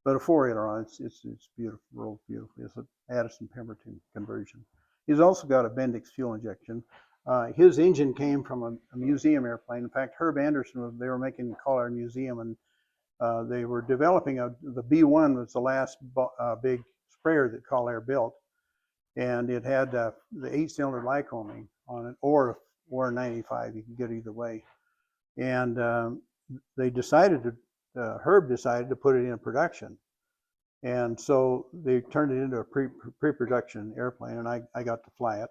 But a 4 aileron, it's beautiful, rolls beautifully. It's an Addison Pemberton conversion. He's also got a Bendix fuel injection. His engine came from a museum airplane. In fact, Herb Anderson, they were making the Call Air Museum, and they were developing the B1 was the last big sprayer that Call Air built. And it had the 8-cylinder Lycoming on it, or a 95. You can get either way. And they Herb decided to put it in production. And so they turned it into a pre-production airplane, and I got to fly it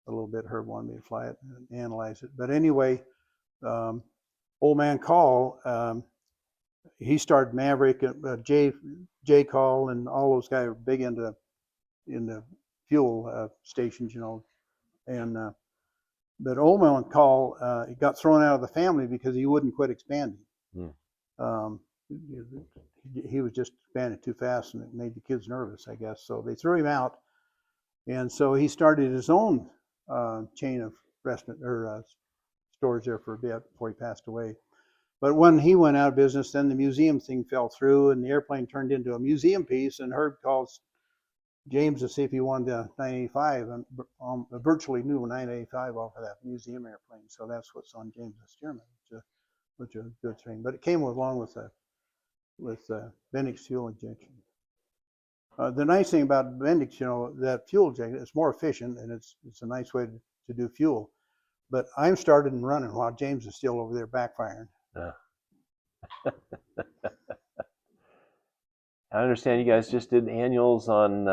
a little bit. Herb wanted me to fly it and analyze it. But anyway, old man Call, he started Maverick, J Call, and all those guys were big into fuel stations, you know. And but old man Call he got thrown out of the family because he wouldn't quit expanding. he was just expanding too fast, and it made the kids nervous, I guess. So they threw him out, and so he started his own chain of restaurant or stores there for a bit before he passed away. But when he went out of business, then the museum thing fell through, and the airplane turned into a museum piece. And Herb calls James to see if he wanted a 985, and a virtually new 985 off of that museum airplane. So that's what's on James's German, which is a good thing. But it came along with Bendix fuel injection. The nice thing about Bendix, that fuel injection, it's more efficient, and it's a nice way to do fuel. But I'm started and running while James is still over there backfiring. I understand you guys just did annuals on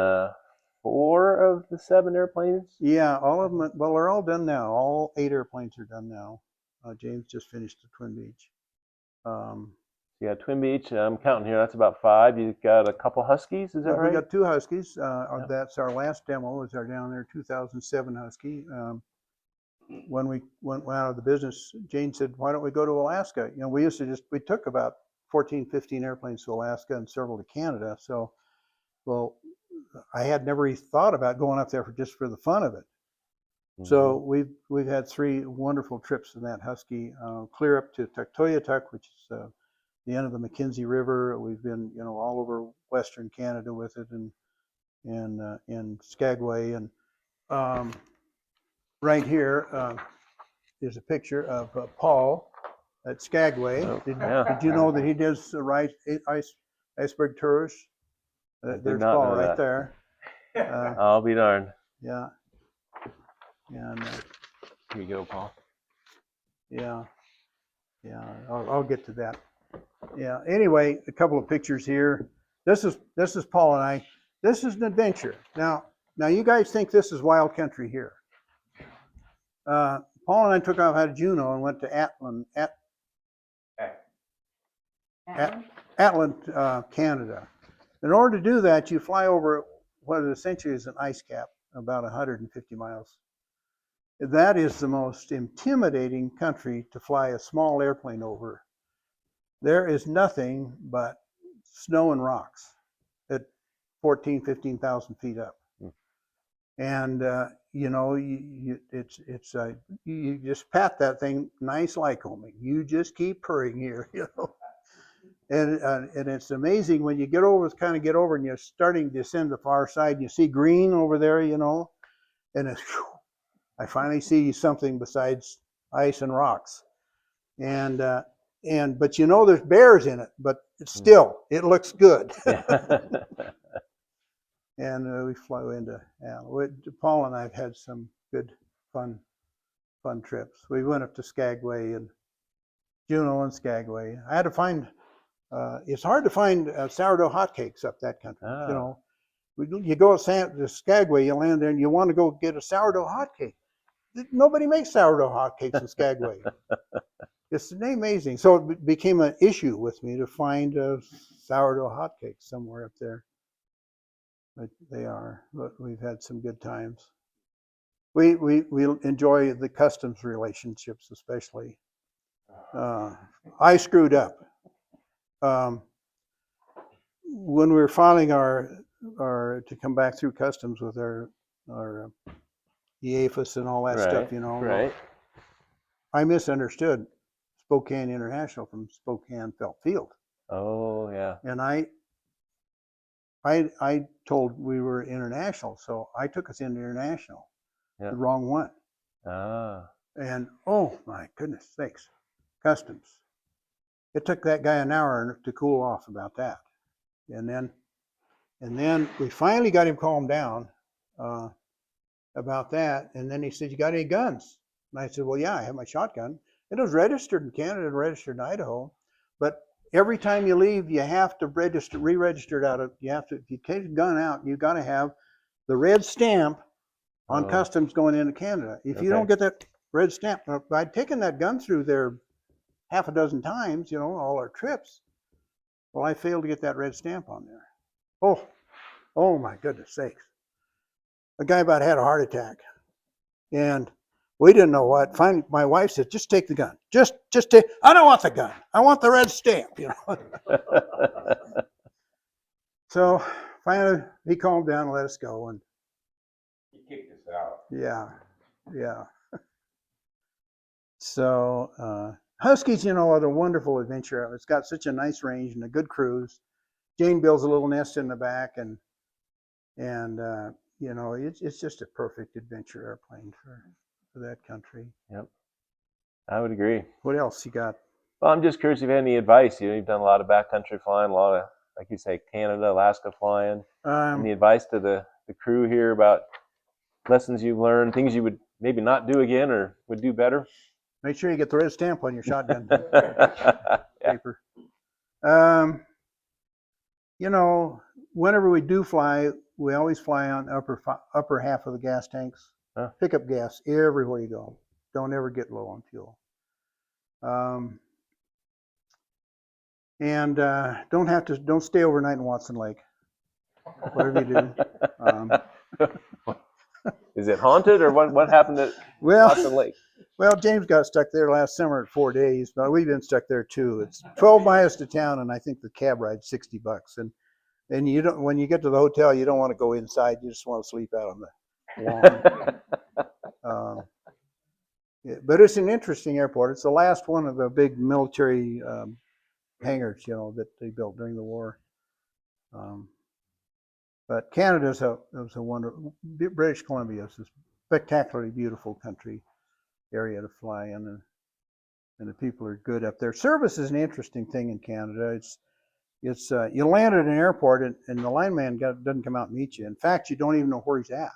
4 of the 7 airplanes? Yeah, all of them. Well, they're all done now. All 8 airplanes are done now. James just finished the Twin Beach. Yeah, Twin Beach, I'm counting here, that's about 5. You've got a couple Huskies, is that right? We got 2 Huskies. That's our last demo, is our down there 2007 Husky. When we went out of the business, Jane said, why don't we go to Alaska? We took about 14, 15 airplanes to Alaska and several to Canada. So, well, I had never thought about going up there just for the fun of it. Mm-hmm. So we've had 3 wonderful trips in that Husky, clear up to Tuktoyaktuk, which is the end of the Mackenzie River. We've been, all over Western Canada with it, and Skagway, and right here is a picture of Paul at Skagway. Oh, did you know that he does iceberg tours? There's Paul right there. I'll be darned. Yeah. And here you go, Paul. Yeah. I'll get to that. Yeah. Anyway, a couple of pictures here. This is Paul and I. This is an adventure. Now you guys think this is wild country here. Paul and I took off out of Juneau and went to Atlanta, Canada. In order to do that, you fly over what essentially is an ice cap, about 150 miles. That is the most intimidating country to fly a small airplane over. There is nothing but snow and rocks at 14,000, 15,000 feet up. And, you just pat that thing nice like homie. You just keep purring here, And it's amazing when you get over and you're starting to descend the far side, and you see green over there, and it's, I finally see something besides ice and rocks. But there's bears in it, but it looks good. And we flew into Paul and I have had some good fun trips. We went up to Skagway and Juneau and Skagway. I had to find it's hard to find sourdough hotcakes up that country. You go to Skagway, you land there, and you want to go get a sourdough hotcake. Nobody makes sourdough hotcakes in Skagway. It's amazing. So it became an issue with me to find sourdough hotcakes somewhere up there. But we've had some good times. We enjoy the customs relationships, especially. I screwed up. When we were filing our to come back through customs with our EAFIS and all that stuff, Right. I misunderstood Spokane International from Spokane Felt Field. Oh, yeah. And I told we were international, so I took us into international. Yeah. The wrong one. And oh my goodness sakes, customs. It took that guy an hour to cool off about that. And then we finally got him calmed down about that. And then he said, "You got any guns?" And I said, "Well, yeah, I have my shotgun." It was registered in Canada and registered in Idaho, but every time you leave, you have to re-register it out of. If you take a gun out, you got to have the red stamp on customs going into Canada. If you don't get that red stamp, I'd taken that gun through there half a dozen times, all our trips. Well, I failed to get that red stamp on there. Oh my goodness sakes. The guy about had a heart attack. And We didn't know what. Finally, my wife said, "Just take the gun. Just take. I don't want the gun. I want the red stamp." You know. So finally, he calmed down and let us go. And He kicked us out. yeah, yeah. So Huskies, you know, are a wonderful adventure. It's got such a nice range and a good cruise. Jane builds a little nest in the back, and you know, it's just a perfect adventure airplane for that country. Yep, I would agree. What else you got? Well, I'm just curious if you have any advice. You've done a lot of backcountry flying, a lot of, like you say, Canada, Alaska flying. Any advice to the crew here about lessons you've learned, things you would maybe not do again or would do better? Make sure you get the red stamp on your shotgun Yeah. paper. You know, whenever we do fly, we always fly on upper half of the gas tanks. Huh. Pick up gas everywhere you go. Don't ever get low on fuel. And don't stay overnight in Watson Lake. Whatever you do. Is it haunted, or what happened at Watson Lake? Well, James got stuck there last summer at 4 days, but we've been stuck there too. It's 12 miles to town, and I think the cab ride's $60. And you don't, when you get to the hotel, you don't want to go inside. You just want to sleep out on the lawn. Yeah, but it's an interesting airport. It's the last one of the big military hangars, you know, that they built during the war. But Canada's a wonderful. British Columbia is a spectacularly beautiful country area to fly in, and the people are good up there. Service is an interesting thing in Canada. It's you land at an airport and the lineman doesn't come out and meet you. In fact, you don't even know where he's at.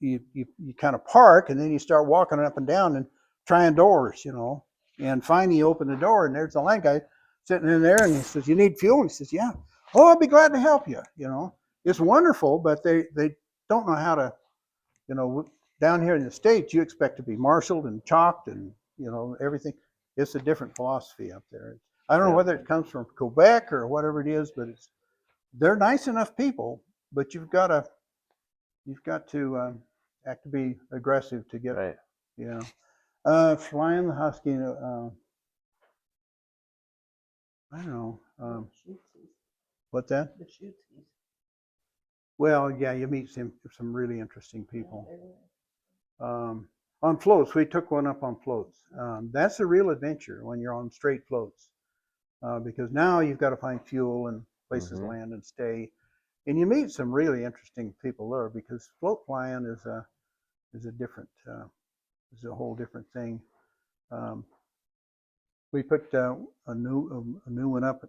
You kind of park, and then you start walking up and down and trying doors, you know. And finally you open the door, and there's the line guy sitting in there, and he says, "You need fuel?" And he says, "Yeah." "Oh, I'll be glad to help you." You know, it's wonderful, but they don't know how to, you know, down here in the States, you expect to be marshaled and chalked and, you know, everything. It's a different philosophy up there. I don't know whether it comes from Quebec or whatever it is, but they're nice enough people, but you've got to have to be aggressive to get, Right. you know. Flying the Husky, I don't know. What's that? The shootsies. Well, yeah, you meet some really interesting people. On floats, we took one up on floats. That's a real adventure when you're on straight floats, because now you've got to find fuel and places to land and stay, and you meet some really interesting people there, because float flying is a whole different thing. We picked a new one up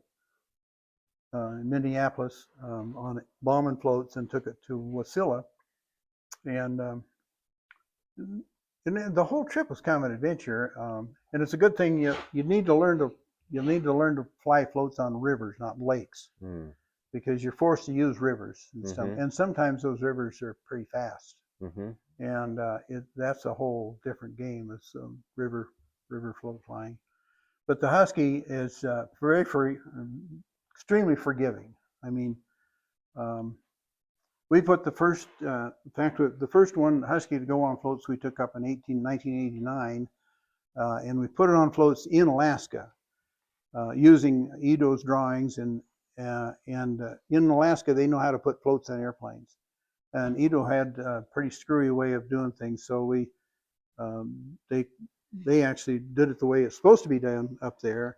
in Minneapolis on bombing floats and took it to Wasilla, and the whole trip was kind of an adventure. And it's a good thing you need to learn to fly floats on rivers, not lakes, because you're forced to use rivers and stuff. And sometimes those rivers are pretty fast, and that's a whole different game. It's river float flying. But the Husky is extremely forgiving. I mean, we put the first, in fact, the first one Husky to go on floats we took up in 1989, and we put it on floats in Alaska using Idaho's drawings, and in Alaska they know how to put floats on airplanes, and Idaho had a pretty screwy way of doing things, so they actually did it the way it's supposed to be done up there,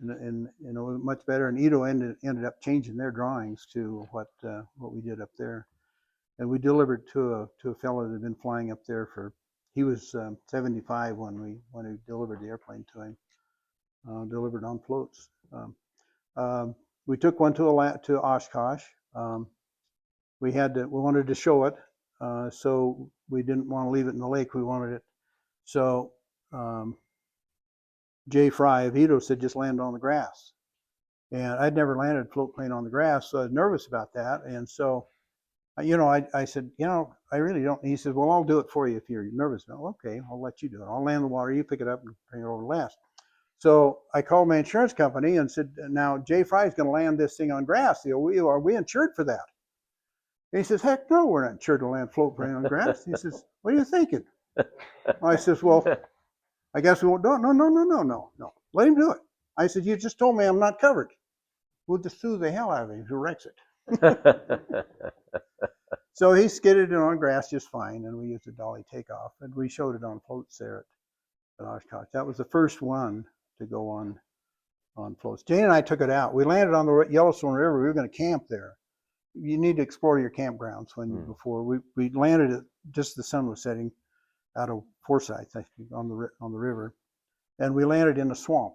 and you know, much better. And Idaho ended up changing their drawings to what we did up there, and we delivered to a fellow that had been flying up there he was 75 when we delivered the airplane to him, delivered on floats. We took one to Oshkosh. We wanted to show it, so we didn't want to leave it in the lake. We wanted it. So Jay Fry of Idaho said, "Just land on the grass." And I'd never landed a float plane on the grass, so I was nervous about that. And so, you know, I said, you know, I really don't. He says, "Well, I'll do it for you if you're nervous." Well, okay, I'll let you do it. I'll land the water, you pick it up and bring it over the last. So I called my insurance company and said, "Now Jay Fry is going to land this thing on grass. Are we insured for that?" And he says, "Heck no, we're not insured to land float plane on grass." He says, "What are you thinking?" I says, well, I guess we won't do it. No. Let him do it. I said, you just told me I'm not covered. We'll just sue the hell out of him who wrecks it. So he skidded it on grass just fine, and we used a dolly takeoff, and we showed it on floats there at Oshkosh. That was the first one to go on floats. Jane and I took it out. We landed on the Yellowstone River. We were going to camp there. You need to explore your campgrounds before we landed at just the sun was setting out of Forsyth on the river, and we landed in a swamp,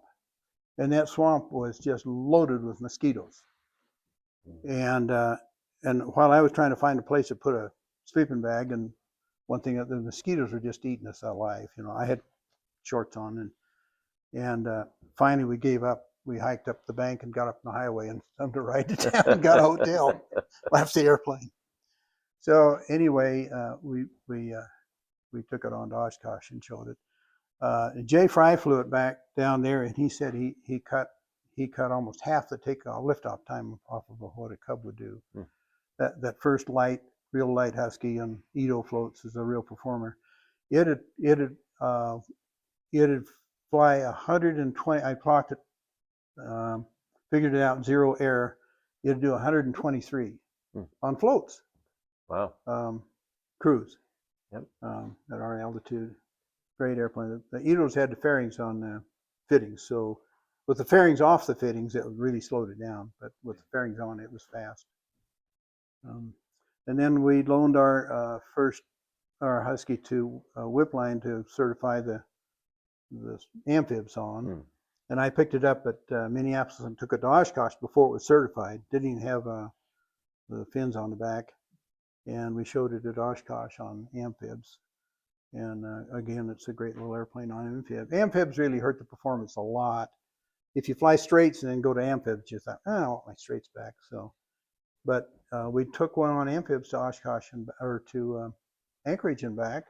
and that swamp was just loaded with mosquitoes. And while I was trying to find a place to put a sleeping bag, and one thing, the mosquitoes were just eating us alive. I had shorts on, and finally we gave up. We hiked up the bank and got up the highway and come to ride to town and got a hotel, left the airplane. So anyway, we took it on to Oshkosh and showed it. Jay Fry flew it back down there, and he said he cut almost half the liftoff time off of what a Cub would do. That first real light Husky on Idaho floats is a real performer. It'd fly 120. I clocked it, figured it out, zero air. It'd do 123 on floats. Wow. Cruise. Yep. At our altitude. Great airplane. The Idahos had the fairings on fittings, so with the fairings off the fittings, it really slowed it down. But with the fairings on, it was fast. And then we loaned our Husky to Whipline to certify the amphibs on. And I picked it up at Minneapolis and took it to Oshkosh before it was certified. Didn't even have the fins on the back. And we showed it at Oshkosh on amphibs. And again, it's a great little airplane on amphibs. Amphibs really hurt the performance a lot. If you fly straights and then go to amphibs, you thought, I want my straights back. But we took one on amphibs to Oshkosh or to Anchorage and back.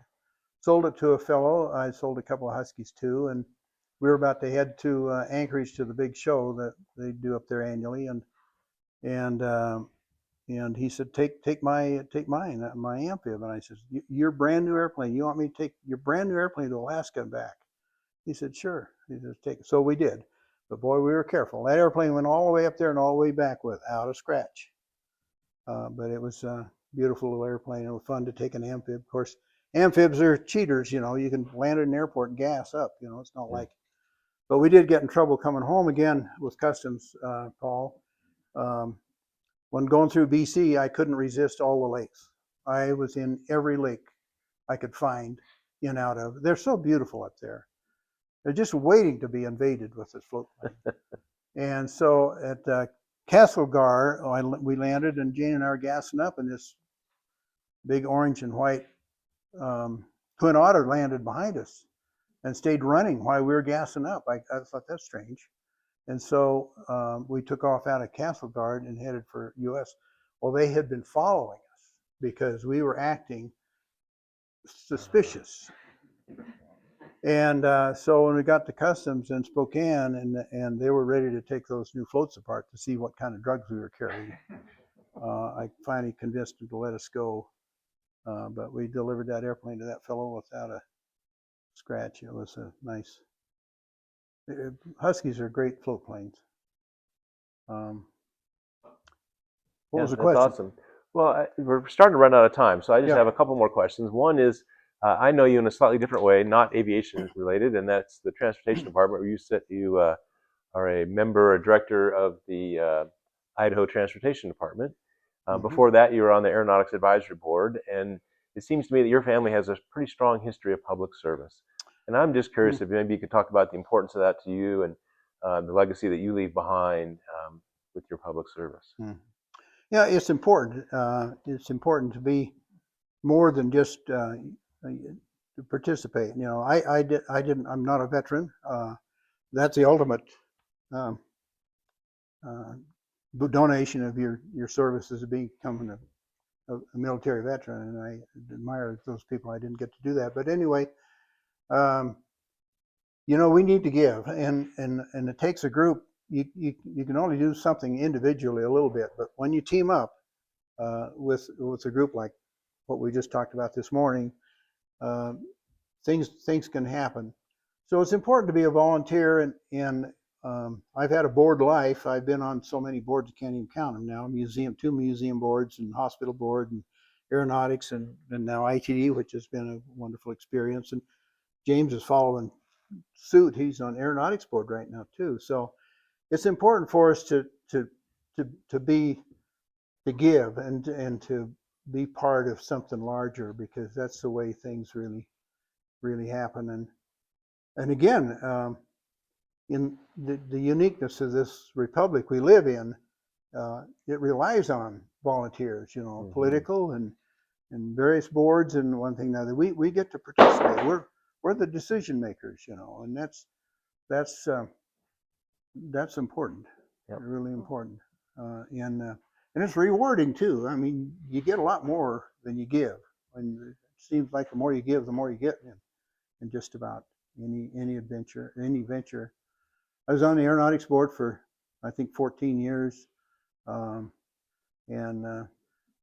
Sold it to a fellow. I sold a couple of Huskies too, and we were about to head to Anchorage to the big show that they do up there annually. And he said, take mine, my amphib. And I said, your brand new airplane. You want me to take your brand new airplane to Alaska and back? He said, sure. He said, take it. So we did. But boy, we were careful. That airplane went all the way up there and all the way back without a scratch. But it was a beautiful little airplane. It was fun to take an amphib. Of course, amphibs are cheaters. You can land at an airport and gas up. It's not like. But we did get in trouble coming home again with customs, Paul. When going through BC, I couldn't resist all the lakes. I was in every lake I could find in out of. They're so beautiful up there. They're just waiting to be invaded with this float plane. And so at Castlegar, we landed, and Jane and I were gassing up, and this big orange and white Twin Otter landed behind us and stayed running while we were gassing up. I thought that's strange. And so we took off out of Castlegar and headed for U.S. Well, they had been following us because we were acting suspicious. And so when we got to customs in Spokane, and they were ready to take those new floats apart to see what kind of drugs we were carrying, I finally convinced them to let us go. But we delivered that airplane to that fellow without a scratch. It was a nice. Huskies are great float planes. What was the question? That's awesome. Well, we're starting to run out of time, so I just have a couple more questions. One is, I know you in a slightly different way, not aviation related, and that's the transportation department, where you are a member or director of the Idaho Transportation Department. Before that, you were on the Aeronautics Advisory Board, and it seems to me that your family has a pretty strong history of public service. And I'm just curious if maybe you could talk about the importance of that to you and the legacy that you leave behind with your public service. Yeah, it's important. It's important to be more than just to participate. I'm not a veteran. That's the ultimate donation of your services, of becoming a military veteran, and I admire those people. I didn't get to do that, but anyway, we need to give, and it takes a group. You can only do something individually a little bit, but when you team up with a group like what we just talked about this morning, things can happen. So it's important to be a volunteer, and I've had a board life. I've been on so many boards, I can't even count them now. Two museum boards, and hospital board, and aeronautics, and now ITD, which has been a wonderful experience. And James is following suit. He's on aeronautics board right now too. So it's important for us to give and to be part of something larger, because that's the way things really happen. And again, in the uniqueness of this republic we live in, it relies on volunteers, political and various boards and one thing or another. We get to participate. We're the decision makers, and that's important. Yep. Really important, and it's rewarding too. I mean, you get a lot more than you give, and it seems like the more you give, the more you get in just about any adventure, any venture. I was on the aeronautics board for, I think, 14 years, and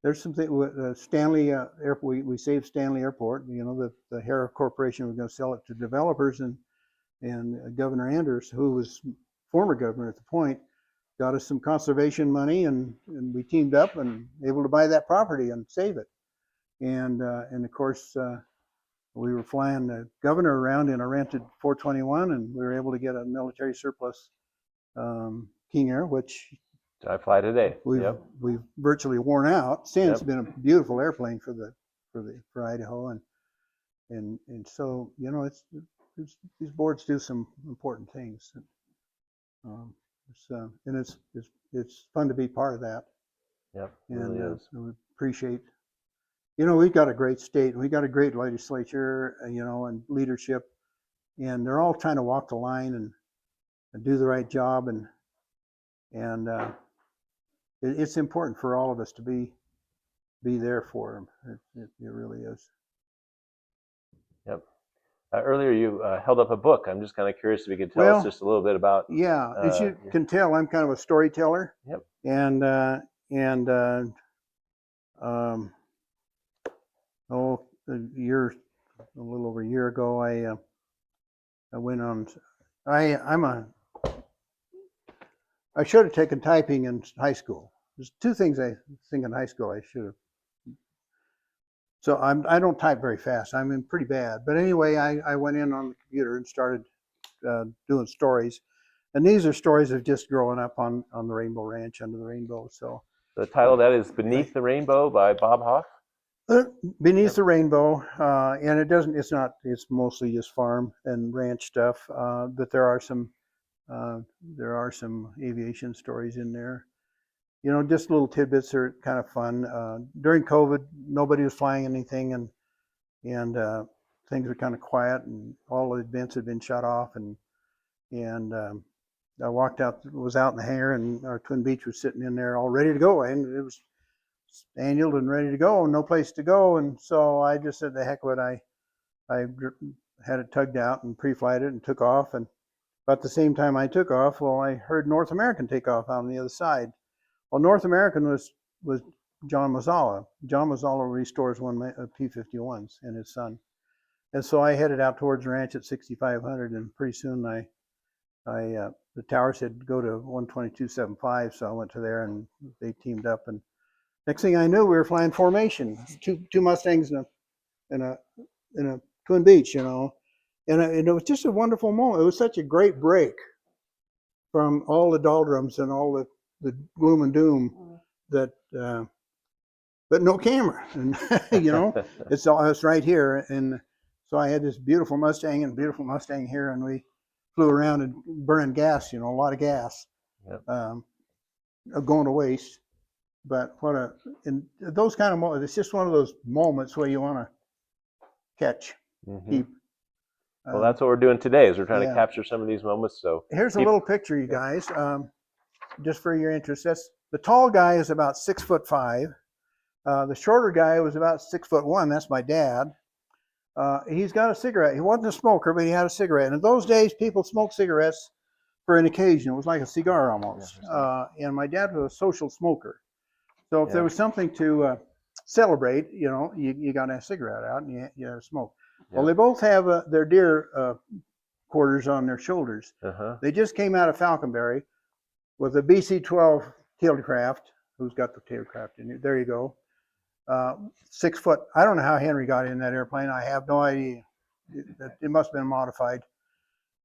there's something with Stanley Airport. We saved Stanley Airport. The Hera Corporation was going to sell it to developers, and Governor Anders, who was former governor at the point, got us some conservation money, and we teamed up and able to buy that property and save it. And of course, we were flying the governor around in a rented 421, and we were able to get a military surplus King Air, which I fly today. we've virtually worn out since. Yep. It's been a beautiful airplane for Idaho, and so these boards do some important things. And it's fun to be part of that. Yep, it And really is. we appreciate. We've got a great state. We got a great legislature, and leadership, and they're all trying to walk the line and do the right job, and it's important for all of us to be there for them. It really is. Yep. Earlier you held up a book. I'm just kind of curious if you could tell us just a little bit about. Yeah, as you can tell, I'm kind of a storyteller. Yep. And a little over a year ago, I went on. I should have taken typing in high school. There's two things I think in high school I should have. So I don't type very fast. I'm pretty bad. But anyway, I went in on the computer and started doing stories. And these are stories of just growing up on the Rainbow Ranch under the rainbow. So the title of that is Beneath the Rainbow by Bob Hoff. Beneath the Rainbow, and it's mostly just farm and ranch stuff, but there are some aviation stories in there. Just little tidbits are kind of fun. During COVID, nobody was flying anything, and things were kind of quiet, and all the events had been shut off, and I was out in the hangar, and our Twin Beach was sitting in there all ready to go, and it was annual and ready to go, and no place to go, and so I just said, the heck with it. I had it tugged out and pre-flight it and took off, and about the same time I took off, I heard North American take off on the other side. Well, North American was John Mazzala. John Mazzala restores one P-51s and his son, and so I headed out towards the ranch at 6,500, and pretty soon the tower said go to 122.75, so I went to there, and they teamed up, and next thing I knew, we were flying formation, two Mustangs in a Twin Beach, and it was just a wonderful moment. It was such a great break from all the doldrums and all the gloom and doom that, but no camera, and it's right here, and so I had this beautiful Mustang here, and we flew around and burning gas, a lot of gas, Yep. Going to waste. But and those kind of moments, it's just one of those moments where you want to catch, keep. Well, that's what we're doing today, is we're trying yeah. to capture some of these moments. So here's a little picture, you guys, just for your interest. The tall guy is about 6'5". The shorter guy was about 6'1". That's my dad. He's got a cigarette. He wasn't a smoker, but he had a cigarette. And in those days, people smoked cigarettes for an occasion. It was like a cigar almost. And my dad was a social smoker. So if there was something to celebrate, you got to have a cigarette out, and you had to smoke. Well, they both have their deer quarters on their shoulders. They just came out of Falconberry with a BC-12 tailcraft. Who's got the tailcraft in it? There you go. 6 foot. I don't know how Henry got in that airplane. I have no idea. It must have been modified.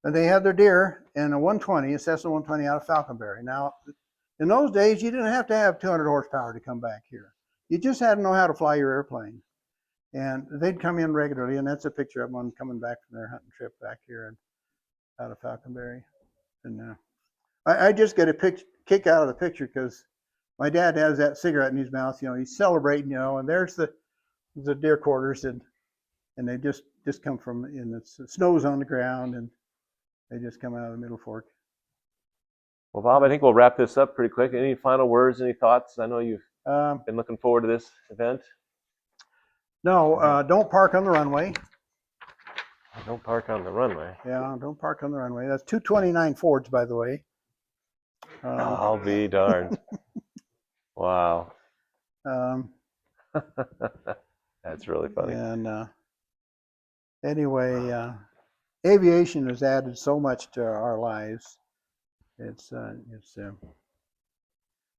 And they had their deer in a 120, a Cessna 120 out of Falconberry. Now, in those days, you didn't have to have 200 horsepower to come back here. You just had to know how to fly your airplane. And they'd come in regularly, and that's a picture of one coming back from their hunting trip back here and out of Falconberry. And I just get a kick out of the picture because my dad has that cigarette in his mouth. You know, he's celebrating. You know, and there's the deer quarters, and they just come from, and the snow's on the ground, and they just come out of the Middle Fork. Well, Bob, I think we'll wrap this up pretty quick. Any final words? Any thoughts? I know you've been looking forward to this event. No, don't park on the runway. Don't park on the runway. Yeah, don't park on the runway. That's 229 Fords, by the way. I'll be darned. Wow. That's really funny. And anyway, aviation has added so much to our lives. It's